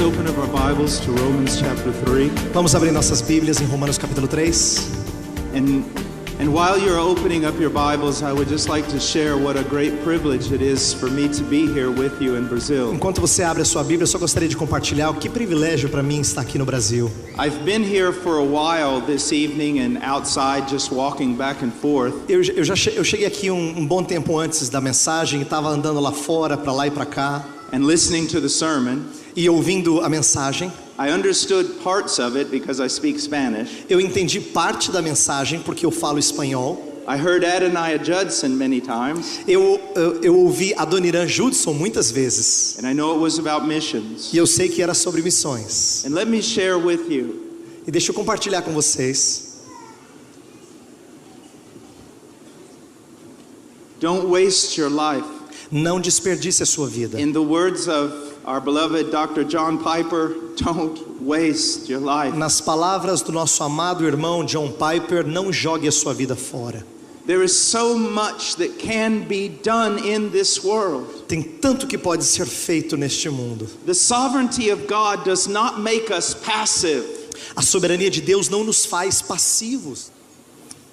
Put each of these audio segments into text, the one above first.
open up our Bibles to Romans chapter 3. Vamos abrir nossas Bíblias em Romanos capítulo 3. And while you're opening up your Bibles, I would just like to share what a great privilege it is for me to be here with you in Brazil. Enquanto você abre a sua Bíblia, eu só gostaria de compartilhar o que privilégio para mim estar aqui no Brasil. I've been here for a while this evening and outside just walking back and forth. Eu cheguei aqui um bom tempo antes da mensagem e estava andando lá fora, para lá e para cá. And listening to the sermon. E ouvindo a mensagem. I understood parts of it because I speak Spanish. Eu entendi parte da mensagem porque eu falo espanhol. I heard Adoniah Judson many times. Eu ouvi Adoniran Judson muitas vezes. And I know it was about missions. E eu sei que era sobre missões. And let me share with you. E deixa eu compartilhar com vocês. Don't waste your life. Não desperdice a sua vida. In the words of our beloved Dr. John Piper, don't waste your life. Nas palavras do nosso amado irmão John Piper, não jogue a sua vida fora. There is so much that can be done in this world. Tem tanto que pode ser feito neste mundo. The sovereignty of God does not make us passive. A soberania de Deus não nos faz passivos.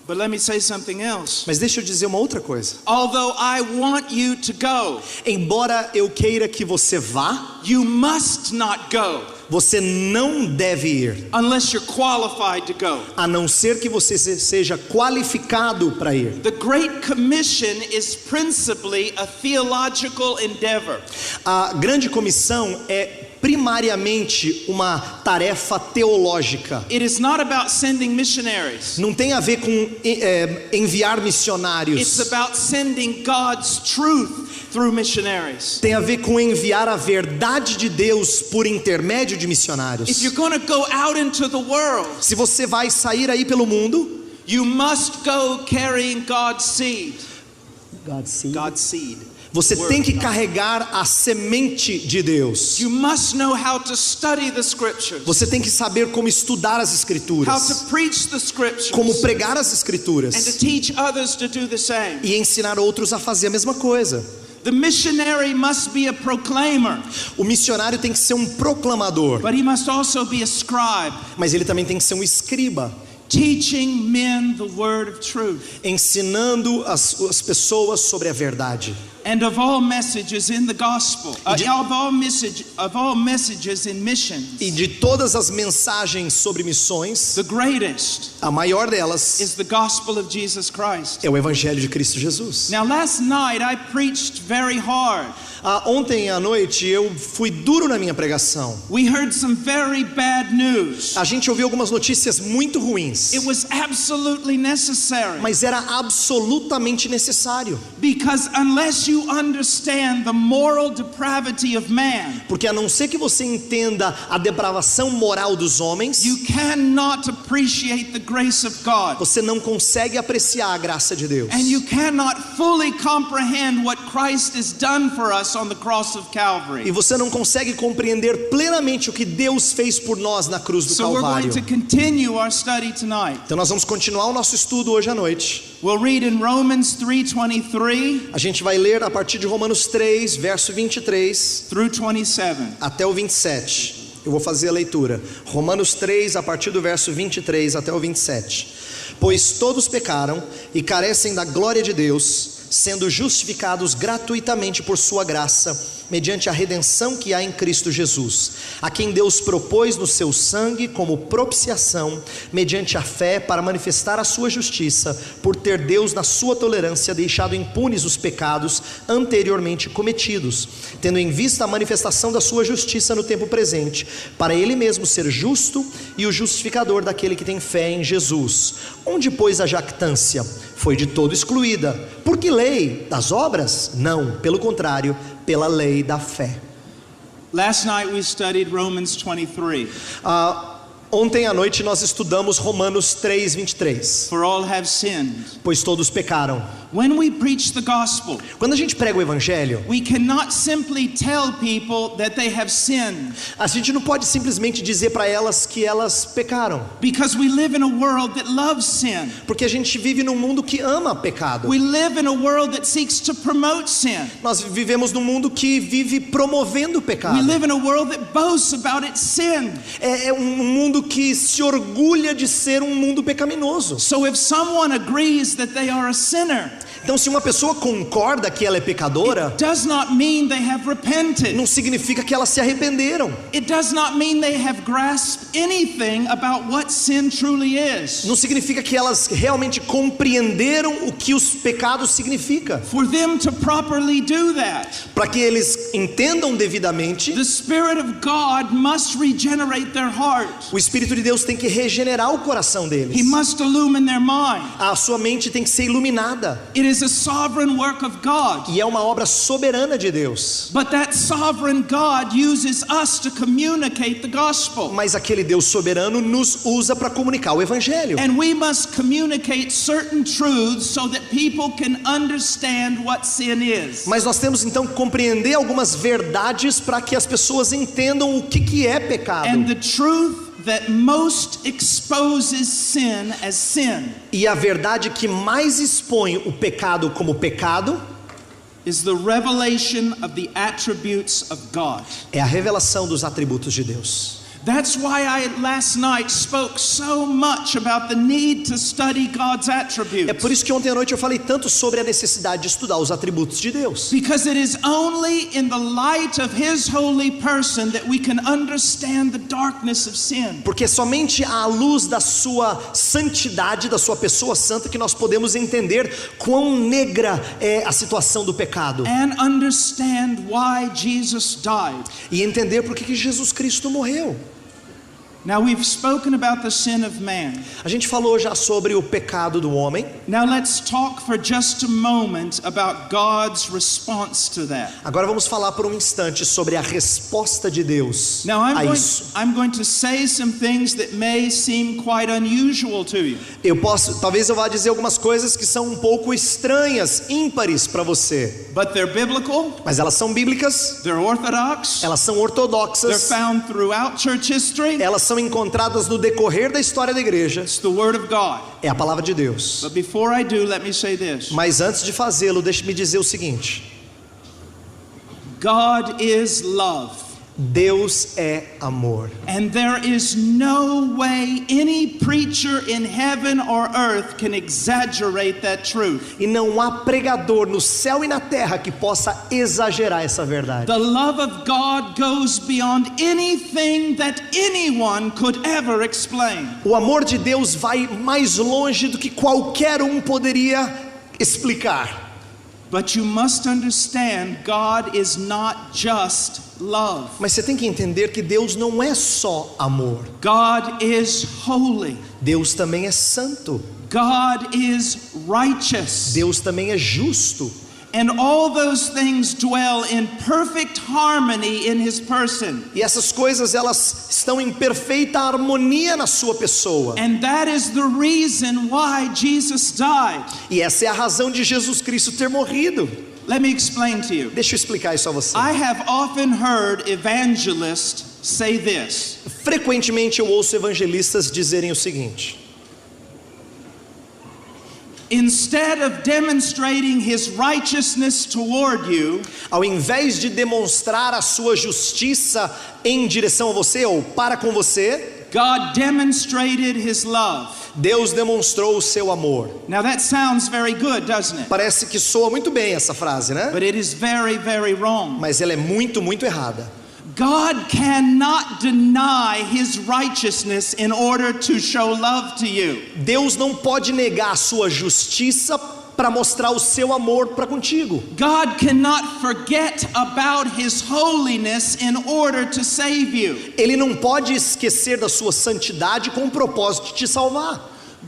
But let me say something else. Mas deixa eu dizer uma outra coisa. Although I want you to go, embora eu queira que você vá, you must not go. Você não deve ir. Unless you're qualified to go. A não ser que você seja qualificado para ir. The Great Commission is principally a theological endeavor. A grande comissão é primariamente uma tarefa teológica. It is not about sending missionaries. Não tem a ver com enviar missionários. It's about sending God's truth through missionaries. Tem a ver com enviar a verdade de Deus por intermédio de missionários. If you're going to go out into the world, se você vai sair aí pelo mundo, you must go carrying God's seed. God's seed. God's seed. Você tem que carregar a semente de Deus. You must know how to study the scriptures. Você tem que saber como estudar as escrituras. How to preach the scriptures. Como pregar as escrituras. And to teach others to do the same. E ensinar outros a fazer a mesma coisa. The missionary must be a proclaimer. O missionário tem que ser um proclamador. But he must also be a scribe. Mas ele também tem que ser um escriba. Teaching men the word of truth. Ensinando as pessoas sobre a verdade. And of all messages in the gospel, of all messages in missions, e de todas as mensagens sobre missões, the greatest, a maior delas, is the gospel of Jesus Christ. É o evangelho de Cristo Jesus. Now last night I preached very hard. Ontem à noite eu fui duro na minha pregação. We heard some very bad news. A gente ouviu algumas notícias muito ruins. It was absolutely necessary. Mas era absolutamente necessário. Because unless you understand the moral depravity of man, porque a não ser que você entenda a depravação moral dos homens, you cannot appreciate the grace of God. Você não consegue apreciar a graça de Deus. And you cannot fully comprehend what Christ has done for us on the cross of Calvary. E você não consegue compreender plenamente o que Deus fez por nós na cruz do Calvário. We're going to continue our study tonight. Então nós vamos continuar o nosso estudo hoje à noite. We'll read in Romans 3:23. A gente vai ler a partir de Romanos 3, verso 23 through 27. Até o 27. Eu vou fazer a leitura. Romanos 3, a partir do verso 23 até o 27. Pois todos pecaram e carecem da glória de Deus, sendo justificados gratuitamente por sua graça, mediante a redenção que há em Cristo Jesus, a quem Deus propôs no seu sangue como propiciação, mediante a fé, para manifestar a sua justiça, por ter Deus na sua tolerância deixado impunes os pecados anteriormente cometidos, tendo em vista a manifestação da sua justiça no tempo presente, para ele mesmo ser justo e o justificador daquele que tem fé em Jesus. Onde, pois, a jactância? Foi de todo excluída. Por que lei? Das obras? Não, pelo contrário, pela lei da fé. Last night we studied Romans 23. Ontem à noite nós estudamos Romanos 3:23. For all have sinned. Pois todos pecaram. When we preach the gospel, Quando a gente prega o evangelho, we cannot simply tell people that they have sinned, a gente não pode simplesmente dizer para elas que elas pecaram, because we live in a world that loves sin. porque a gente vive num mundo que ama pecado. We live in a world that seeks to promote sin. Nós vivemos num mundo que vive promovendo o We pecado. live in a world that boasts about its sin. É um mundo que se orgulha de ser um mundo pecaminoso. So if someone agrees that they are a sinner, Então, se uma pessoa concorda que ela é pecadora, does not mean they have repented. não significa que elas se arrependeram. It does not mean they have grasped anything about what sin truly is. Não significa que elas realmente compreenderam o que os pecados significam. For them to properly do that, Para que eles entendam devidamente, the Spirit of God must regenerate their heart. o Espírito de Deus tem que regenerar o coração He deles. must illumine their mind. A sua mente tem que ser iluminada. It is a sovereign work of God. E é uma obra soberana de Deus. But that sovereign God uses us to communicate the gospel. Mas aquele Deus soberano nos usa para comunicar o evangelho. And we must communicate certain truths so that people can understand what sin is. Mas nós temos então que compreender algumas verdades para que as pessoas entendam o que é pecado. And the truth that most exposes sin as sin E a verdade que mais expõe o pecado como pecado is the revelation of the attributes of God. é a revelação dos atributos de Deus. That's why I last night spoke so much about the need to study God's attributes. É por isso que ontem à noite eu falei tanto sobre a necessidade de estudar os atributos de Deus. Because it is only in the light of His holy person that we can understand the darkness of sin. Porque somente à luz da sua santidade, da sua pessoa santa, que nós podemos entender quão negra é a situação do pecado. And understand why Jesus died. E entender por que Jesus Cristo morreu. Now we've spoken about the sin of man. A gente falou já sobre o pecado do homem. Now let's talk for just a moment about God's response to that. Agora vamos falar por um instante sobre a resposta de Deus Now a isso. I'm going to say some things that may seem quite unusual to you. Talvez eu vá dizer algumas coisas que são um pouco estranhas, ímpares para você. But they're biblical, Mas elas são bíblicas, they're orthodox, elas são they're ortodoxas, found throughout church history. elas são encontradas no decorrer da história da igreja. It's the word of God. É a palavra de Deus. But before I do, let me say this. Mas antes de fazê-lo, deixe-me dizer o seguinte: God is love. Deus é amor. And there is no way any preacher in heaven or earth can exaggerate that truth. E não há pregador no céu e na terra que possa exagerar essa verdade. The love of God goes beyond anything that anyone could ever explain. O amor de Deus vai mais longe do que qualquer um poderia explicar. But you must understand, God is not just love. Mas você tem que entender que Deus não é só amor. God is holy. Deus também é santo. God is righteous. Deus também é justo. And all those things dwell in perfect harmony in His person. E essas coisas, elas estão em perfeita harmonia na sua pessoa. And that is the reason why Jesus died. E essa é a razão de Jesus Cristo ter morrido. Let me explain to you. Deixa eu explicar isso a você. I have often heard evangelists say this. Frequentemente eu ouço evangelistas dizerem o seguinte: Instead of demonstrating His righteousness toward you, ao invés de demonstrar a sua justiça em direção a você ou para com você, God demonstrated His love. Deus demonstrou o seu amor. Now that sounds very good, doesn't it? Parece que soa muito bem essa frase, né? But it is very, very wrong. Mas ela é muito, muito errada. God cannot deny His righteousness in order to show love to you. Deus não pode negar a sua justiça para mostrar o seu amor para contigo. God cannot forget about His holiness in order to save you. Ele não pode esquecer da sua santidade com o propósito de te salvar.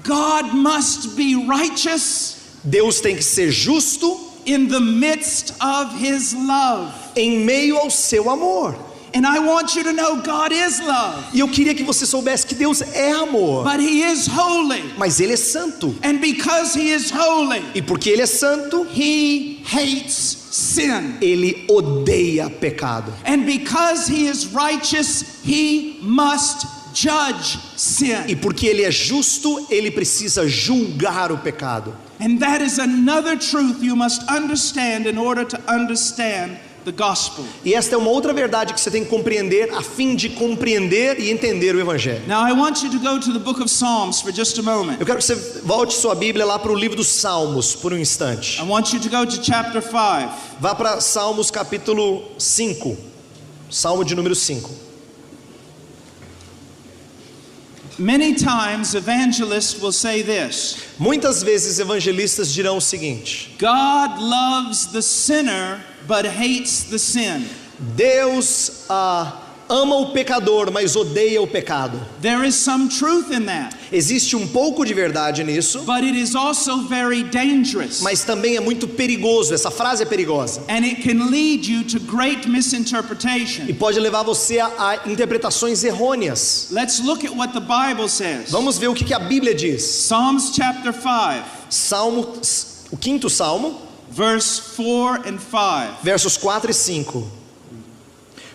God must be righteous Deus tem que ser justo in the midst of His love. em meio ao seu amor. And I want you to know God is love. E eu queria que você soubesse que Deus é amor. But He is holy. Mas Ele é santo. And because He is holy, E porque Ele é santo, He hates sin. Ele odeia pecado. And because He is righteous, He must judge sin. E porque Ele é justo, Ele precisa julgar o pecado. And that is another truth you must understand in order to understand the gospel. E esta é uma outra verdade que você tem que compreender a fim de compreender e entender o Evangelho. Now I want you to go to the book of Psalms for just a moment. Eu quero que você volte sua Bíblia lá para o livro dos Salmos por um instante. I want you to go to chapter 5. Vá para Salmos capítulo 5. Salmo de número 5. Many times evangelists will say this: Muitas vezes evangelistas dirão o seguinte: God loves the sinner but hates the sin. Deus ama o pecador, mas odeia o pecado. There is some truth in that, Existe um pouco de verdade nisso, but it is also very dangerous. mas também é muito perigoso. Essa frase é perigosa And it can lead you to great misinterpretation. e pode levar você a interpretações errôneas. Let's look at what the Bible says. Vamos ver o que a Bíblia diz. Psalms chapter 5, Salmo, o 5º Salmo, verse 4 and 5. versos 4 e 5.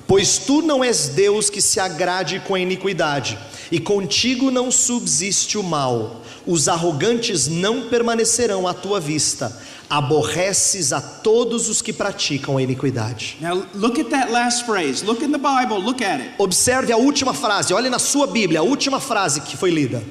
Pois tu não és Deus que se agrade com a iniquidade, e contigo não subsiste o mal. Os arrogantes não permanecerão à tua vista. Aborreces a todos os que praticam a iniquidade. Now look at that last phrase. Look in the Bible, look at it. Observe a última frase, olhe na sua Bíblia, a última frase que foi lida.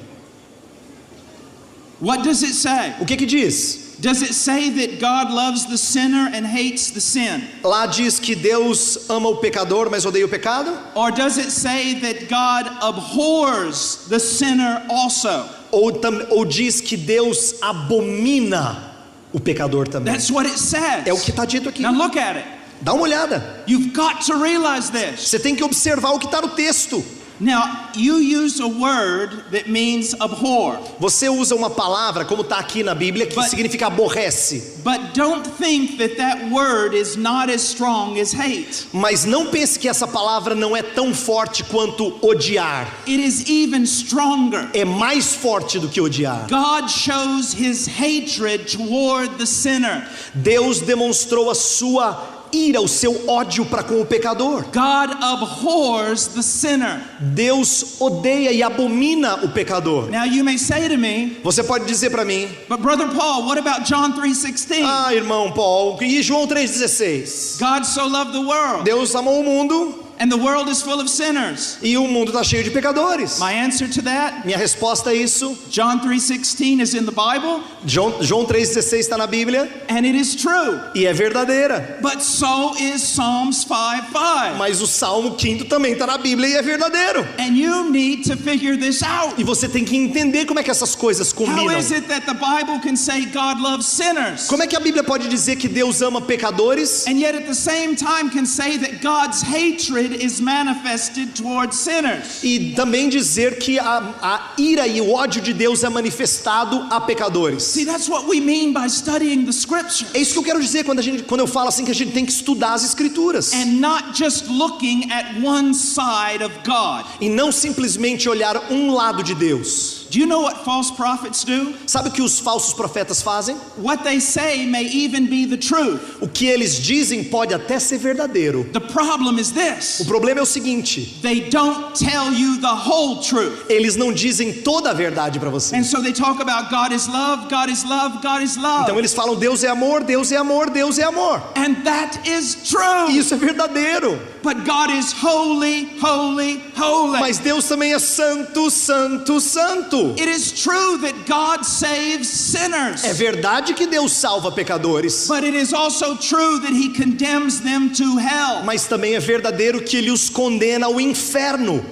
What does it say? O que diz? Does it say that God loves the sinner and hates the sin? Lá diz que Deus ama o pecador, mas odeia o pecado? Or does it say that God abhors the sinner also? Ou diz que Deus abomina o pecador também? That's what it says. É o que está dito aqui. Now look at it. Dá uma olhada. You've got to realize this. Você tem que observar o que está no texto. Now, you use a word that means abhor. Você usa uma palavra, como está aqui na Bíblia, que significa aborrece. But don't think that that word is not as strong as hate. Mas não pense que essa palavra não é tão forte quanto odiar. It is even stronger. É mais forte do que odiar. God shows His hatred toward the sinner. Deus demonstrou a sua ira, o seu ódio para com o pecador. God abhors the sinner. Deus odeia e abomina o pecador. Now you may say to me, Você pode dizer para mim: but Brother Paul, what about John 3:16? irmão Paul, e João 3,16? God so loved the world, Deus amou o mundo and the world is full of sinners. e o mundo está cheio de pecadores. My answer to that, Minha resposta a isso: John 3:16 is in the Bible, João 3,16 está na Bíblia and it is true. e é verdadeira. But so is Psalms 5:5. Mas o Salmo 5º também está na Bíblia e é verdadeiro. And you need to figure this out. E você tem que entender como é que essas coisas How combinam. is it that the Bible can say God loves sinners, Como é que a Bíblia pode dizer que Deus ama pecadores and yet at the same time can say that God's hatred is manifested towards sinners? e também dizer que a ira e o ódio de Deus é manifestado a pecadores? See, that's what we mean by studying the scripture. É isso que eu quero dizer quando eu falo assim que a gente tem que estudar as Escrituras And not just looking at one side of God. e não simplesmente olhar um lado de Deus. Do you know what false prophets do? Sabe o que os falsos profetas fazem? What they say may even be the truth. O que eles dizem pode até ser verdadeiro. The problem is this: O problema é o seguinte: they don't tell you the whole truth. eles não dizem toda a verdade para você. And so they talk about God is love, God is love, God is love. Então eles falam Deus é amor, Deus é amor, Deus é amor. And that is true. E isso é verdadeiro. But God is holy, holy, holy. Mas Deus também é santo, santo, santo. It is true that God saves sinners. É verdade que Deus salva pecadores. But it is also true that He condemns them to hell. Mas também é verdadeiro que Ele os condena ao inferno.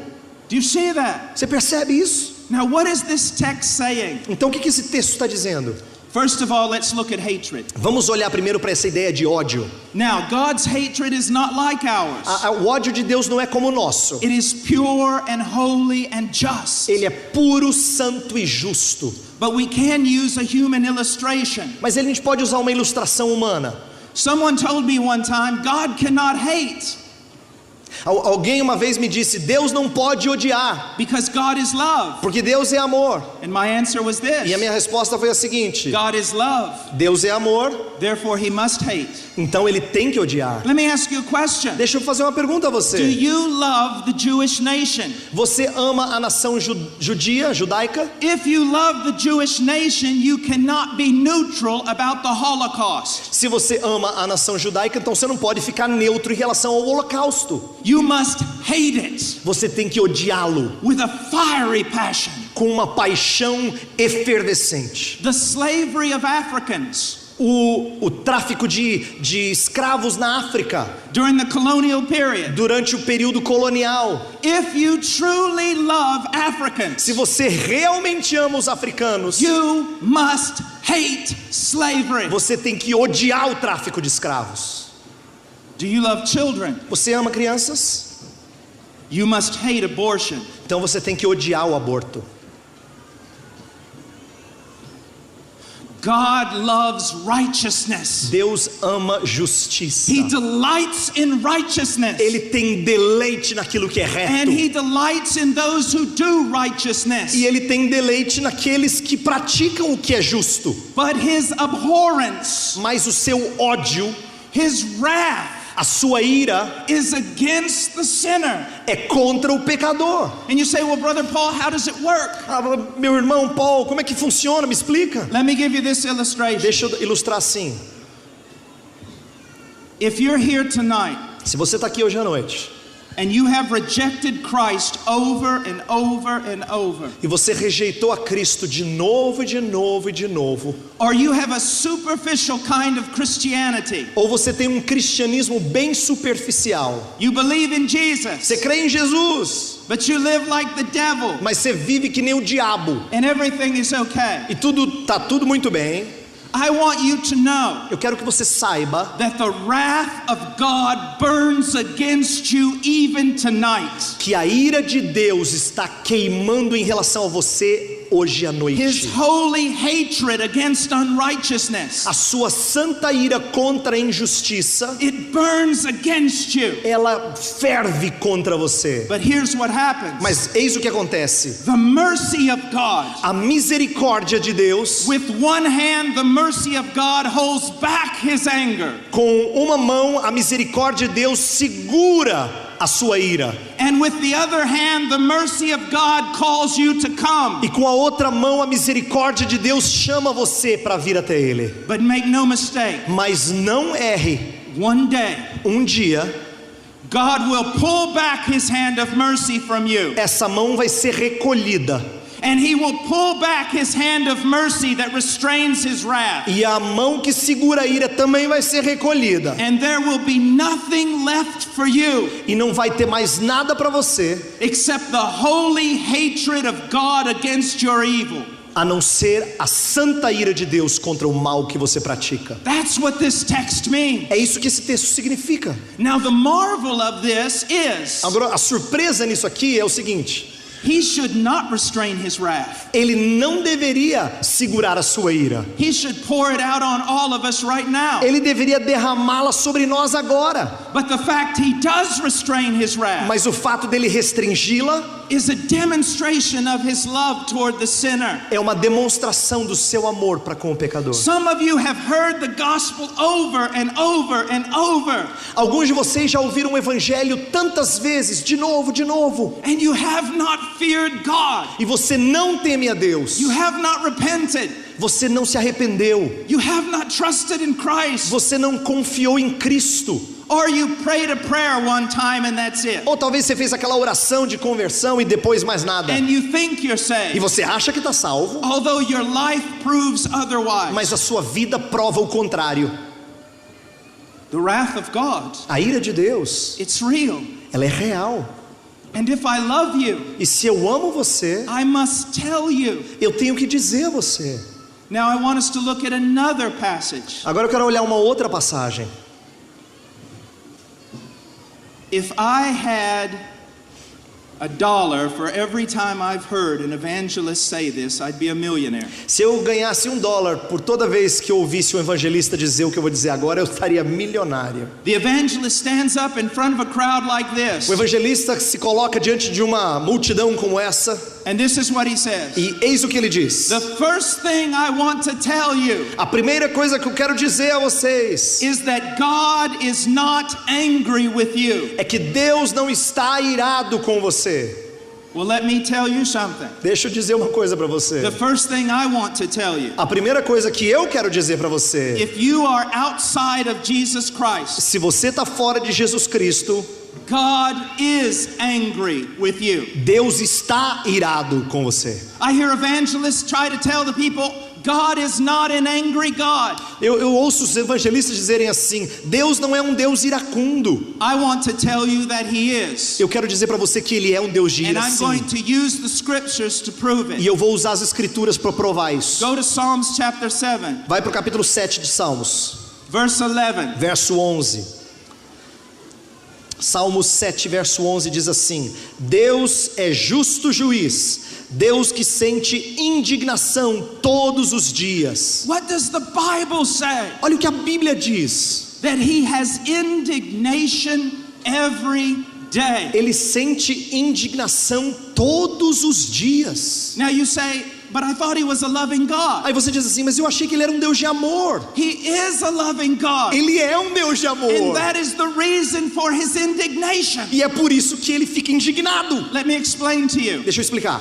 Do you see that? Você percebe isso? Now what is this text saying? Então o que esse texto está dizendo? First of all, let's look at hatred. Vamos olhar primeiro para essa ideia de ódio. Now, God's hatred is not like ours. O ódio de Deus não é como o nosso. It is pure and holy and just. Ele é puro, santo e justo. But we can use a human illustration. Mas a gente pode usar uma ilustração humana. Someone told me one time, God cannot hate. Alguém uma vez me disse: Deus não pode odiar, because God is love. porque Deus é amor. And my answer was this: E a minha resposta foi a seguinte: God is love, Deus é amor, therefore he must hate. então Ele tem que odiar. Let me ask you a question. Deixa eu fazer uma pergunta a Do você. you love the Jewish nation? Você ama a nação judaica? If you love the Jewish nation, you cannot be neutral about the Holocaust. Se você ama a nação judaica, então você não pode ficar neutro em relação ao Holocausto. You must hate it Você tem que odiá-lo with a fiery passion. com uma paixão efervescente. The slavery of Africans O tráfico de escravos na África during the colonial period. durante o período colonial. If you truly love Africans, Se você realmente ama os africanos, you must hate slavery. você tem que odiar o tráfico de escravos. Do you love children? Você ama crianças? You must hate abortion. Então você tem que odiar o aborto. God loves righteousness. Deus ama justiça. He delights in righteousness. Ele tem deleite naquilo que é And reto. he delights in those who do righteousness. E Ele tem deleite naqueles que praticam o que é justo. But his abhorrence, Mas o seu ódio, his wrath, a sua ira, is against the sinner. é contra o pecador. And you say, well, Brother Paul, how does it work? Meu irmão Paul, como é que funciona? Me explica. Let me give you this illustration. Deixa eu ilustrar assim. If you're here tonight Se você está aqui hoje à noite and you have rejected Christ over and over and over, e você rejeitou a Cristo de novo e de novo e de novo, or you have a superficial kind of Christianity, ou você tem um cristianismo bem superficial, you believe in você Jesus, crê em Jesus, but you live like the devil, mas você vive que nem o diabo and everything is okay. e tudo muito bem. I want you to know Eu quero que você saiba that the wrath of God burns against you even tonight. que a ira de Deus está queimando em relação a você hoje à His noite. holy hatred against unrighteousness, A sua santa ira contra a injustiça, it burns against you. ela ferve contra você. But here's what happens. Mas eis o que acontece. The mercy of God. A misericórdia de Deus, With one hand, the mercy of God holds back his anger. com uma mão, a misericórdia de Deus segura a sua ira. And with the other hand, the mercy of God calls you to come. E com a outra mão, a misericórdia de Deus chama você para vir até Ele. But make no mistake, Mas não erre, one day, um dia, God will pull back his hand of mercy from you. essa mão vai ser recolhida. And he will pull back his hand of mercy that restrains his wrath. E a mão que segura a ira também vai ser recolhida. And there will be nothing left for you E não vai ter mais nada para você, except the holy hatred of God against your evil. a não ser a santa ira de Deus contra o mal que você pratica. That's what this text means. É isso que esse texto significa. Now the marvel of this is Agora, a surpresa nisso aqui é o seguinte: he should not restrain his wrath. ele não deveria segurar a sua ira. He should pour it out on all of us right now. Ele deveria derramá-la sobre nós agora. But the fact he does restrain his wrath Mas o fato dele restringi-la is a demonstration of his love toward the sinner. é uma demonstração do seu amor para com o pecador. Some of you have heard the gospel over and over and over, Alguns de vocês já ouviram o evangelho tantas vezes, de novo, and you have not feared God. e você não teme a Deus. You have not repented. Você não se arrependeu. You have not trusted in Christ. Você não confiou em Cristo. Or you prayed a prayer one time and that's it. Ou talvez você fez aquela oração de conversão e depois mais nada. And you think you're E saved, você acha que está salvo, although your life proves otherwise. mas a sua vida prova o contrário. The wrath of God, A ira de Deus, it's real. ela é real. And if I love you, E se eu amo você, I must tell you. eu tenho que dizer a você. Now I want us to look at another passage. Agora eu quero olhar uma outra passagem. If I had $1 for every time I've heard an evangelist say this, I'd be a millionaire. Se eu ganhasse $1 por toda vez que eu ouvisse um evangelista dizer o que eu vou dizer agora, eu estaria milionário. The evangelist stands up in front of a crowd like this. O evangelista se coloca diante de uma multidão como essa, And this is what he says. e eis o que ele diz: The first thing I want to tell you a primeira coisa que eu quero dizer a vocês is that God is not angry with you. é que Deus não está irado com você. Well, let me tell you something. Deixa eu dizer uma coisa para você. The first thing I want to tell you, A primeira coisa que eu quero dizer para você: if you are outside of Jesus Christ, se você está fora de Jesus Cristo, God is angry with you. Deus está irado com você. I hear evangelists try to tell the people, God is not an angry God. Eu ouço os evangelistas dizerem assim: Deus não é um Deus iracundo. I want to tell you that He is. Eu quero dizer para você que Ele é um Deus de And ira, I'm sim. going to use the scriptures to prove E it. eu vou usar as escrituras para provar isso. Go to Psalms chapter 7, Vai para o capítulo 7 de Salmos, verse 11. verso 11. Salmos 7, verso 11 diz assim: Deus é justo juiz, Deus que sente indignação todos os dias. What does the Bible say? Olha o que a Bíblia diz: That He has indignation every day. Ele sente indignação todos os dias. Now you say, but I thought He was a loving God. Aí você diz assim: mas eu achei que Ele era um Deus de amor. He is a loving God. Ele é um Deus de amor. And that is the reason for His indignation. E é por isso que Ele fica indignado. Let me explain to you Deixa eu explicar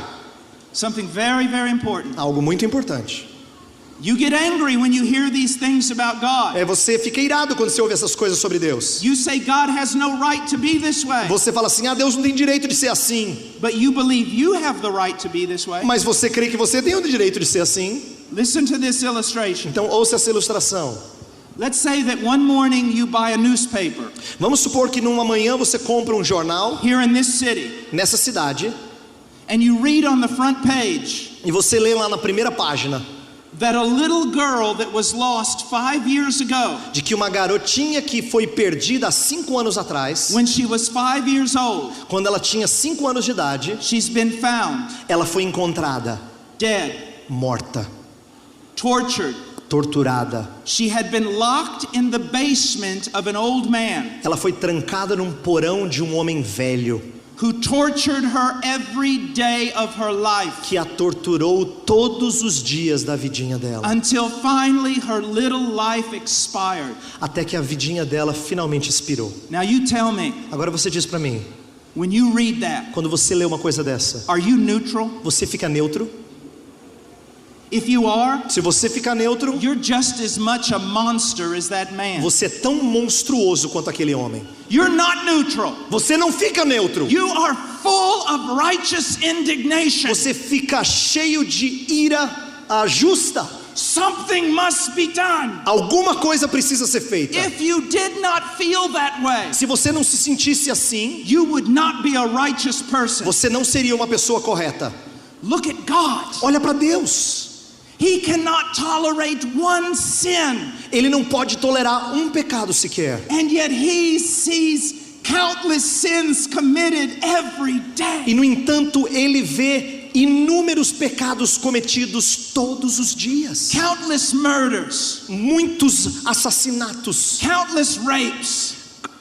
something very, very important. algo muito importante. You get angry when you hear these things about God. Você fica irado quando você ouve essas coisas sobre Deus. You say God has no right to be this way. Você fala assim: Deus não tem direito de ser assim. But you believe you have the right to be this way. Mas você crê que você tem o direito de ser assim. Listen to this illustration. Então ouça essa ilustração. Let's say that one morning you buy a newspaper Vamos supor que numa manhã você compra um jornal here in this city, nessa cidade, and you read on the front page e você lê lá na primeira página that a little girl that was lost 5 years ago, de que uma garotinha que foi perdida há 5 anos atrás, when she was 5 years old, quando ela tinha 5 anos de idade, she's been found ela foi encontrada dead, morta, tortured. torturada. She had been locked in the basement of an old man Ela foi trancada num porão de um homem velho who tortured her every day of her life que a torturou todos os dias da vidinha dela, until finally her little life expired. até que a vidinha dela finalmente expirou. Now you tell me, Agora você diz pra mim, when you read that, quando você lê uma coisa dessa, are you neutral? você fica neutro? If you are, Se você ficar neutro, you're just as much a monster as that man. você é tão monstruoso quanto aquele homem. You're not neutral. Você não fica neutro. You are full of righteous indignation. Você fica cheio de ira justa. Something must be done. Alguma coisa precisa ser feita. If you did not feel that way, Se você não se sentisse assim, you would not be a righteous person. você não seria uma pessoa correta. Look at God. Olha para Deus. He cannot tolerate one sin, Ele não pode tolerar um pecado sequer. and yet He sees countless sins committed every day. E no entanto, Ele vê inúmeros pecados cometidos todos os dias. Countless murders, Muitos assassinatos, countless rapes,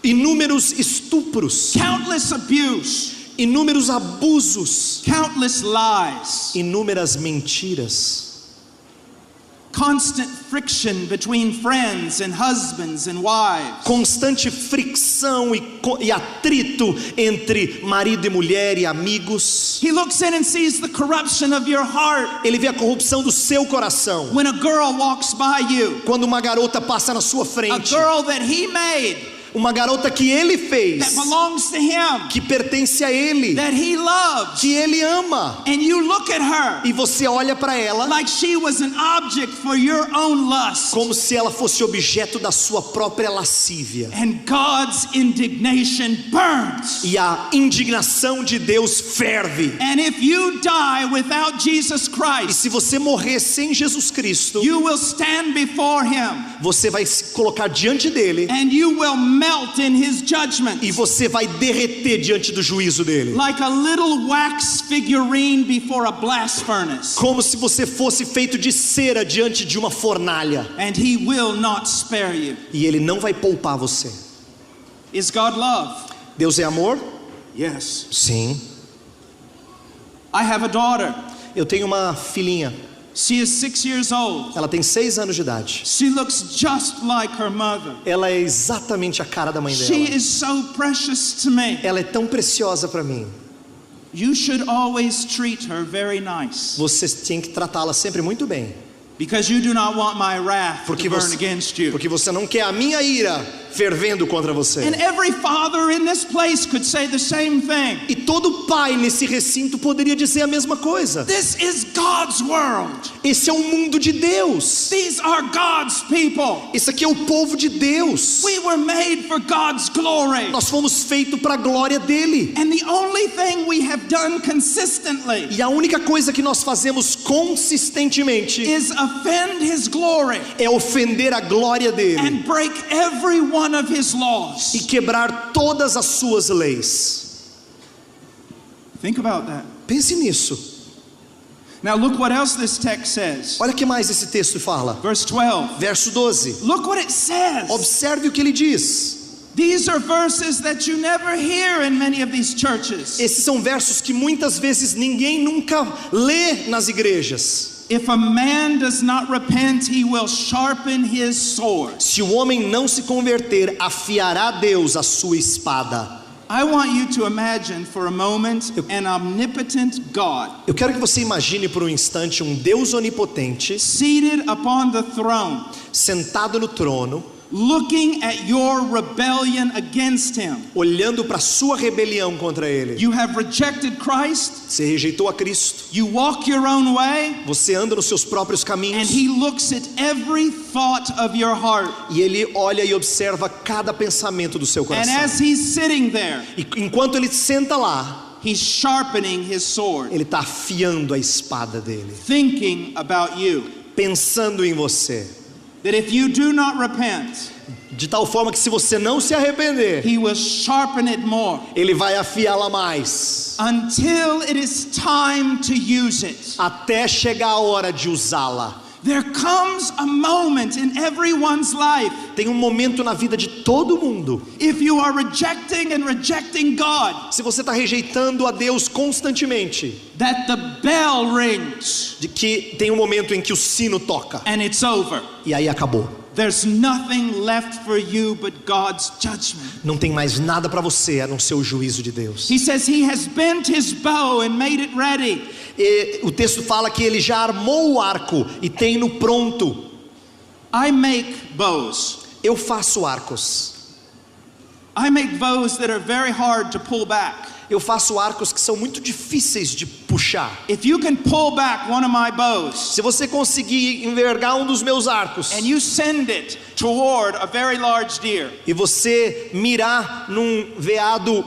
inúmeros estupros, countless abuse, inúmeros abusos, countless lies, inúmeras mentiras, constant friction between friends and husbands and wives, constante fricção e atrito entre marido e mulher e amigos. He looks in and sees the corruption of your heart. Ele vê a corrupção do seu coração. When a girl walks by you, Quando uma garota passa na sua a frente, girl that He made, uma garota que Ele that fez, belongs to Him, que pertence a Ele, that He loves, que Ele ama, and you look at her e você olha para ela like she was an object for your own lust, como se ela fosse objeto da sua própria lascívia. and God's indignation burns. E a indignação de Deus ferve. And if you die without Jesus E Christ, se você morrer sem Jesus Cristo, you will stand before Him, você vai se colocar diante dele and you will melt in his judgment. E você vai derreter diante do juízo dele. Like a little wax figurine before a blast furnace. Como se você fosse feito de cera diante de uma fornalha. And he will not spare you. E ele não vai poupar você. Is God love? Deus é amor? Yes. Sim. I have a daughter. Eu tenho uma filhinha. She is 6 years old. Ela tem 6 anos de idade. She looks just like her mother. Ela é exatamente a cara da mãe dela. She is so precious to me. Ela é tão preciosa para mim. You should always treat her very nice. Você tem que tratá-la sempre muito bem. Because you do not want my wrath to burn against you. Porque você não quer a minha ira fervendo contra você. And every father in this place could say the same thing. E todo pai nesse recinto poderia dizer a mesma coisa. This is God's world. Esse é o mundo de Deus. These are God's people. Esse aqui é o povo de Deus. We were made for God's glory. Nós fomos feitos para a glória dele. And the only thing we have done consistently E a única coisa que nós fazemos consistentemente is offend his glory é ofender a glória dele and break every one of his laws. e quebrar todas as suas leis. Think about that. Pense nisso. Now look what else this text says. Olha o que mais esse texto fala. Verse 12. Verso 12. Look what it says. Observe o que ele diz. These are verses that you never hear in many of these churches. Esses são versos que muitas vezes ninguém nunca lê nas igrejas. If a man does not repent, he will sharpen his sword. Se o homem não se converter, afiará Deus a sua espada. I want you to imagine for a moment an omnipotent God Eu quero que você imagine por um instante um Deus onipotente seated upon the throne, sentado no trono, looking at your rebellion against him. olhando para a sua rebelião contra ele. You have rejected Christ. Você rejeitou a Cristo. You walk your own way. Você anda nos seus próprios And caminhos. he looks at every thought of your heart. E ele olha e observa cada pensamento do seu And coração. as he's sitting there, E enquanto ele senta lá, he's sharpening his sword, ele está afiando a espada dele, thinking about you. pensando em você. That if you do not repent, De tal forma que se você não se arrepender, he will sharpen it more ele vai afiá-la mais, until it is time to use it. até chegar a hora de usá-la. There comes a moment in everyone's life, Tem um momento na vida de todo mundo. if you are rejecting and rejecting God, Se você está rejeitando a Deus constantemente, that the bell rings de que tem um momento em que o sino toca and it's over. e aí acabou. There's nothing left for you but God's judgment. Não tem mais nada para você a não ser o juízo de Deus. He says he has bent his bow and made it ready. E o texto fala que ele já armou o arco e tem no pronto. I make bows. Eu faço arcos. I make bows that are very hard to pull back. Eu faço arcos que são muito difíceis de puxar. If you can pull back one of my bows Se você conseguir envergar um dos meus arcos and you send it toward a very large deer, e você mirar num veado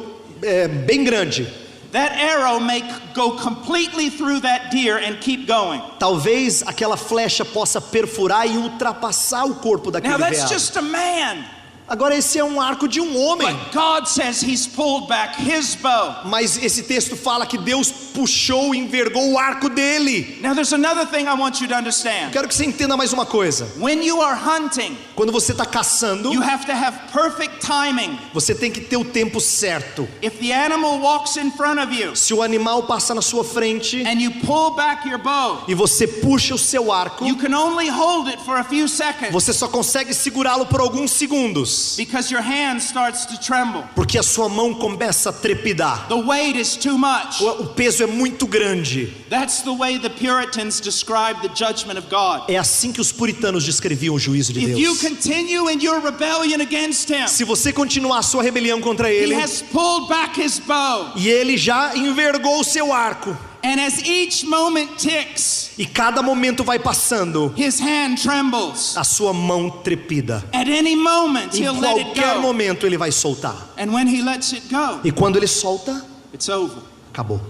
bem grande, that arrow may go completely through that deer and keep going. talvez aquela flecha possa perfurar e ultrapassar o corpo daquele Now that's veado. just a man. Agora esse é um arco de um homem. But God says he's pulled back his bow. Mas esse texto fala que Deus puxou e envergou o arco dele. Now there's another thing I want you to understand. Quero que você entenda mais uma coisa. When you are hunting, Quando você está caçando, you have to have perfect timing. você tem que ter o tempo certo. If the animal walks in front of you Se o animal passa na sua frente and you pull back your bow, e você puxa o seu arco, you can only hold it for a few seconds você só consegue segurá-lo por alguns segundos, because your hand starts to tremble. porque a sua mão começa a trepidar. The weight is too much. O peso é muito grande. That's the way the Puritans described the judgment of God. É assim que os puritanos descreviam o juízo de If you Deus. continue in your rebellion against him, Se você continuar a sua rebelião contra he ele, has pulled back his bow. e ele já envergou o seu arco, And as each moment ticks, e cada momento vai passando, his hand trembles. a sua mão trepida. At any moment, Em he'll let it qualquer go. momento ele vai soltar. And when he lets it go, E quando ele solta, it's over. acabou.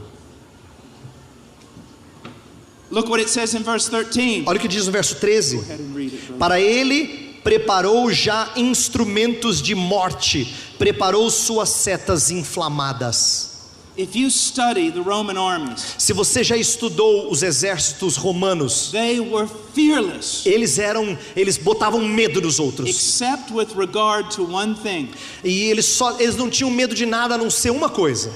Look what it says in verse 13. Olha o que diz no verso 13. Go ahead and read it, brother. Para ele preparou já instrumentos de morte, preparou suas setas inflamadas. If you study the Roman armies, Se você já estudou os exércitos romanos, they were fearless, eles botavam medo nos outros. except with regard to one thing. E eles não tinham medo de nada a não ser uma coisa.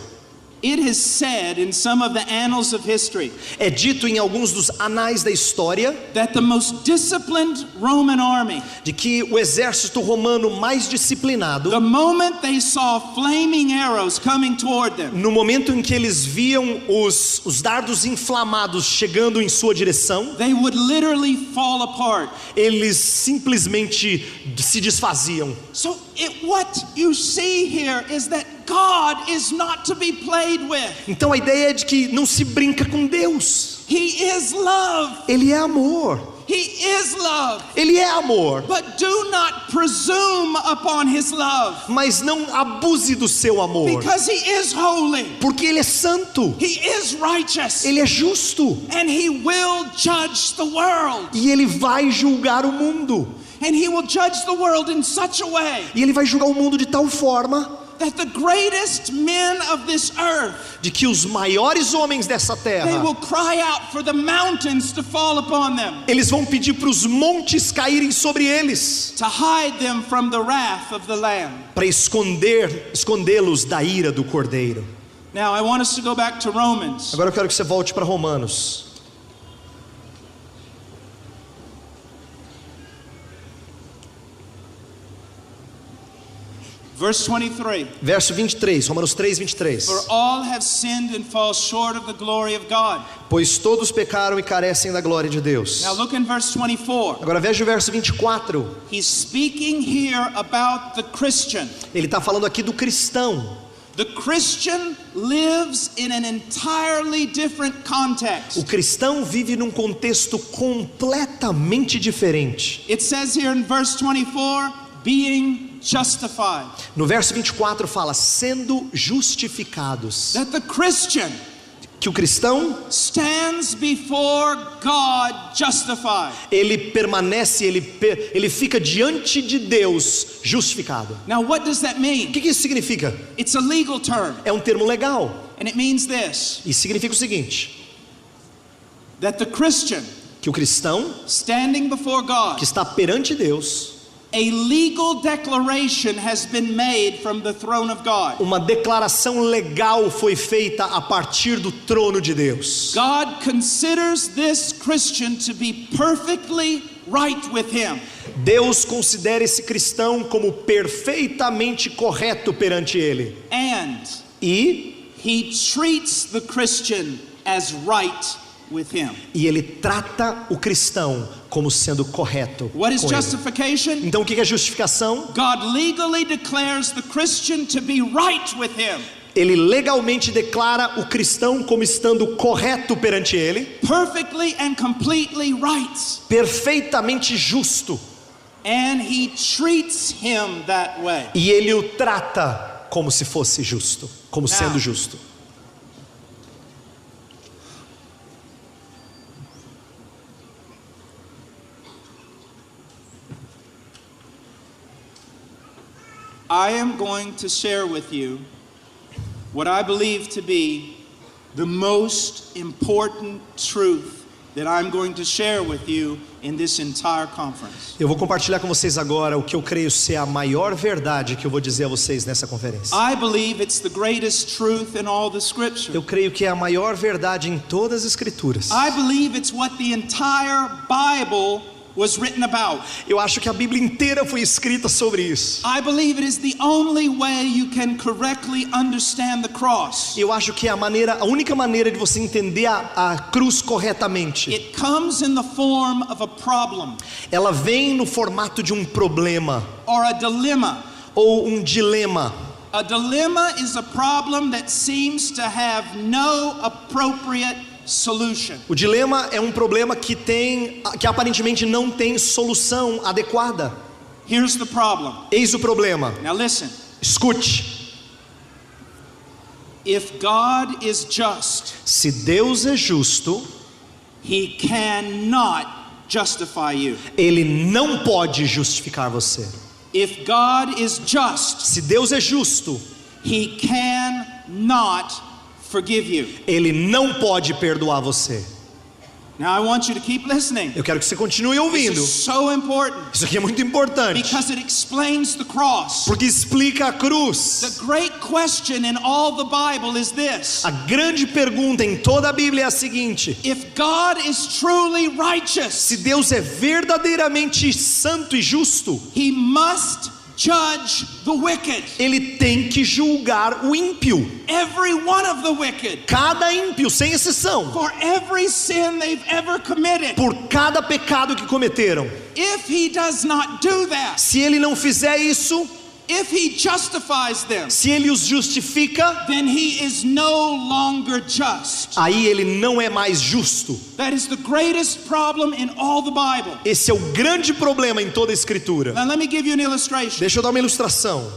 It is said in some of the annals of history É dito em alguns dos anais da história that the most disciplined Roman army, de que o exército romano mais disciplinado, the moment they saw flaming arrows coming toward them, no momento em que eles viam os dardos inflamados chegando em sua direção, they would literally fall apart. eles simplesmente se desfaziam. So what you see here is that God is not to be played with. Então a ideia é de que não se brinca com Deus. He is love. Ele é amor. He is love. Ele é amor. But do not presume upon his love, Mas não abuse do seu amor, because he is holy. porque Ele é santo, He is righteous. Ele é justo, And he will judge the world. e Ele vai julgar o mundo. And he will judge the world in such a way E Ele vai julgar o mundo de tal forma that the greatest men of this earth, de que os maiores homens dessa they terra, will cry out for the mountains to fall upon them, eles vão pedir para os montes caírem sobre eles, to hide them from the wrath of the Lamb. para escondê-los da ira do Cordeiro. Now I want us to go back to Romans. Agora eu quero que você volte para Romanos. Verse 23. Verso 23, Romanos 3, 23. For all have sinned and fall short of the glory of God. Pois todos pecaram e carecem da glória de Deus. Now look in verse 24. Agora veja o verso 24. He's speaking here about the Christian. Ele está falando aqui do cristão. The Christian lives in an entirely different O context. cristão vive num contexto completamente diferente. It says here in verse 24, being justified. No verso 24 fala, sendo justificados. That the Christian Que o cristão, stands before God justified. ele permanece, ele fica diante de Deus justificado. Now what does that O mean? que isso significa? It's a legal term, É um termo legal. and it means this, E significa o seguinte, that the Christian que o cristão standing before que God, está perante Deus, a legal declaration has been made from the throne of God. uma declaração legal foi feita a partir do trono de Deus. God considers this Christian to be perfectly right with him. Deus considera esse cristão como perfeitamente correto perante Ele. And E he treats the Christian as right with him. ele trata o cristão como sendo correto What is com ele. justification? Então o que é justificação? God legally declares the Christian to be right with him, Ele legalmente declara o cristão como estando correto perante Ele, perfectly and completely right. perfeitamente justo. And he treats him that way. E Ele o trata como se fosse justo, como sendo justo. I am going to share with you what I believe to be the most important truth that I'm going to share with you in this entire conference. Eu vou compartilhar com vocês agora o que eu creio ser a maior verdade que eu vou dizer a vocês nessa conferência. I believe it's the greatest truth in all the scripture. Eu creio que é a maior verdade em todas as escrituras. I believe it's what the entire Bible was written about. Eu acho que a Bíblia inteira foi escrita sobre isso. I believe it is the only way you can correctly understand the cross. Eu acho que é a única maneira de você entender a cruz corretamente. It comes in the form of a problem Ela vem no formato de um problema or a dilemma. ou um dilema. A dilemma is a problem that seems to have no appropriate solution. O dilema é um problema que aparentemente não tem solução adequada. Here's the problem. Eis o problema. Now listen. Escute. If God is just, Se Deus é justo, he cannot justify you. Ele não pode justificar você. If God is just, Se Deus é justo, He cannot forgive you. Ele não pode perdoar você. Now I want you to keep listening. Eu quero que você continue This ouvindo. is so important Isso aqui é muito importante, because it explains the cross. porque explica a cruz. The great question in all the Bible is this: A grande pergunta em toda a Bíblia é a seguinte: if God is truly righteous, se Deus é verdadeiramente santo e justo, He must judge the wicked. Ele tem que julgar o ímpio. Every one of the wicked. Cada ímpio, sem exceção. For every sin they've ever committed. Por cada pecado que cometeram. If He does not do that, Se Ele não fizer isso, if He justifies them, se Ele os justifica, then He is no longer just. aí Ele não é mais justo. That is the greatest problem in all the Bible. Esse é o grande problema em toda a Escritura. Now let me give you an illustration. Deixa eu dar uma ilustração.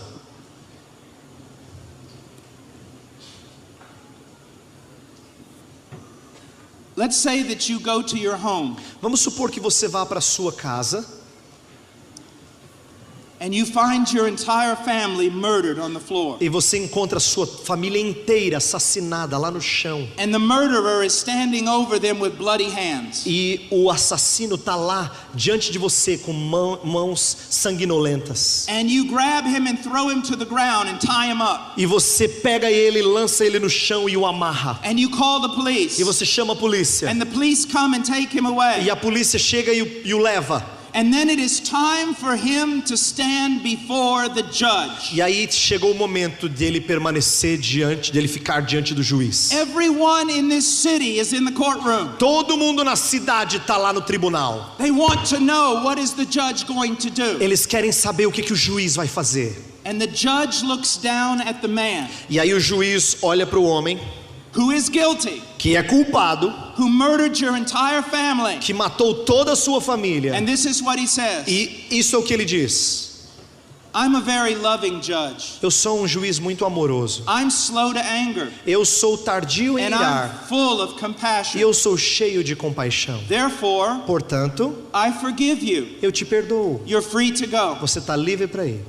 Let's say that you go to your home Vamos supor que você vá para a sua casa and you find your entire family murdered on the floor. e você encontra a sua família inteira assassinada lá no chão. And the murderer is standing over them with bloody hands. E o assassino está lá diante de você com mãos sanguinolentas. And you grab him and throw him to the ground and tie him up. E você pega ele, lança ele no chão e o amarra. And you call the police. E você chama a polícia. And the police come and take him away. E a polícia chega e o leva. And then it is time for him to stand before the judge. E aí chegou o momento dele permanecer dele ficar diante do juiz. Everyone in this city is in the courtroom. Todo mundo na cidade está lá no tribunal. They want to know what is the judge going to do. Eles querem saber o que o juiz vai fazer. And the judge looks down at the man E aí o juiz olha para o homem who is guilty, que é culpado, who murdered your entire family. que matou toda a sua família. And this is what he says: E isso é o que ele diz: I'm a very loving judge. eu sou um juiz muito amoroso. I'm slow to anger. Eu sou tardio em And irar. I'm full of E compassion. eu sou cheio de compaixão. Therefore, Portanto, I forgive you. eu te perdoo. You're free to go. Você está livre para ir.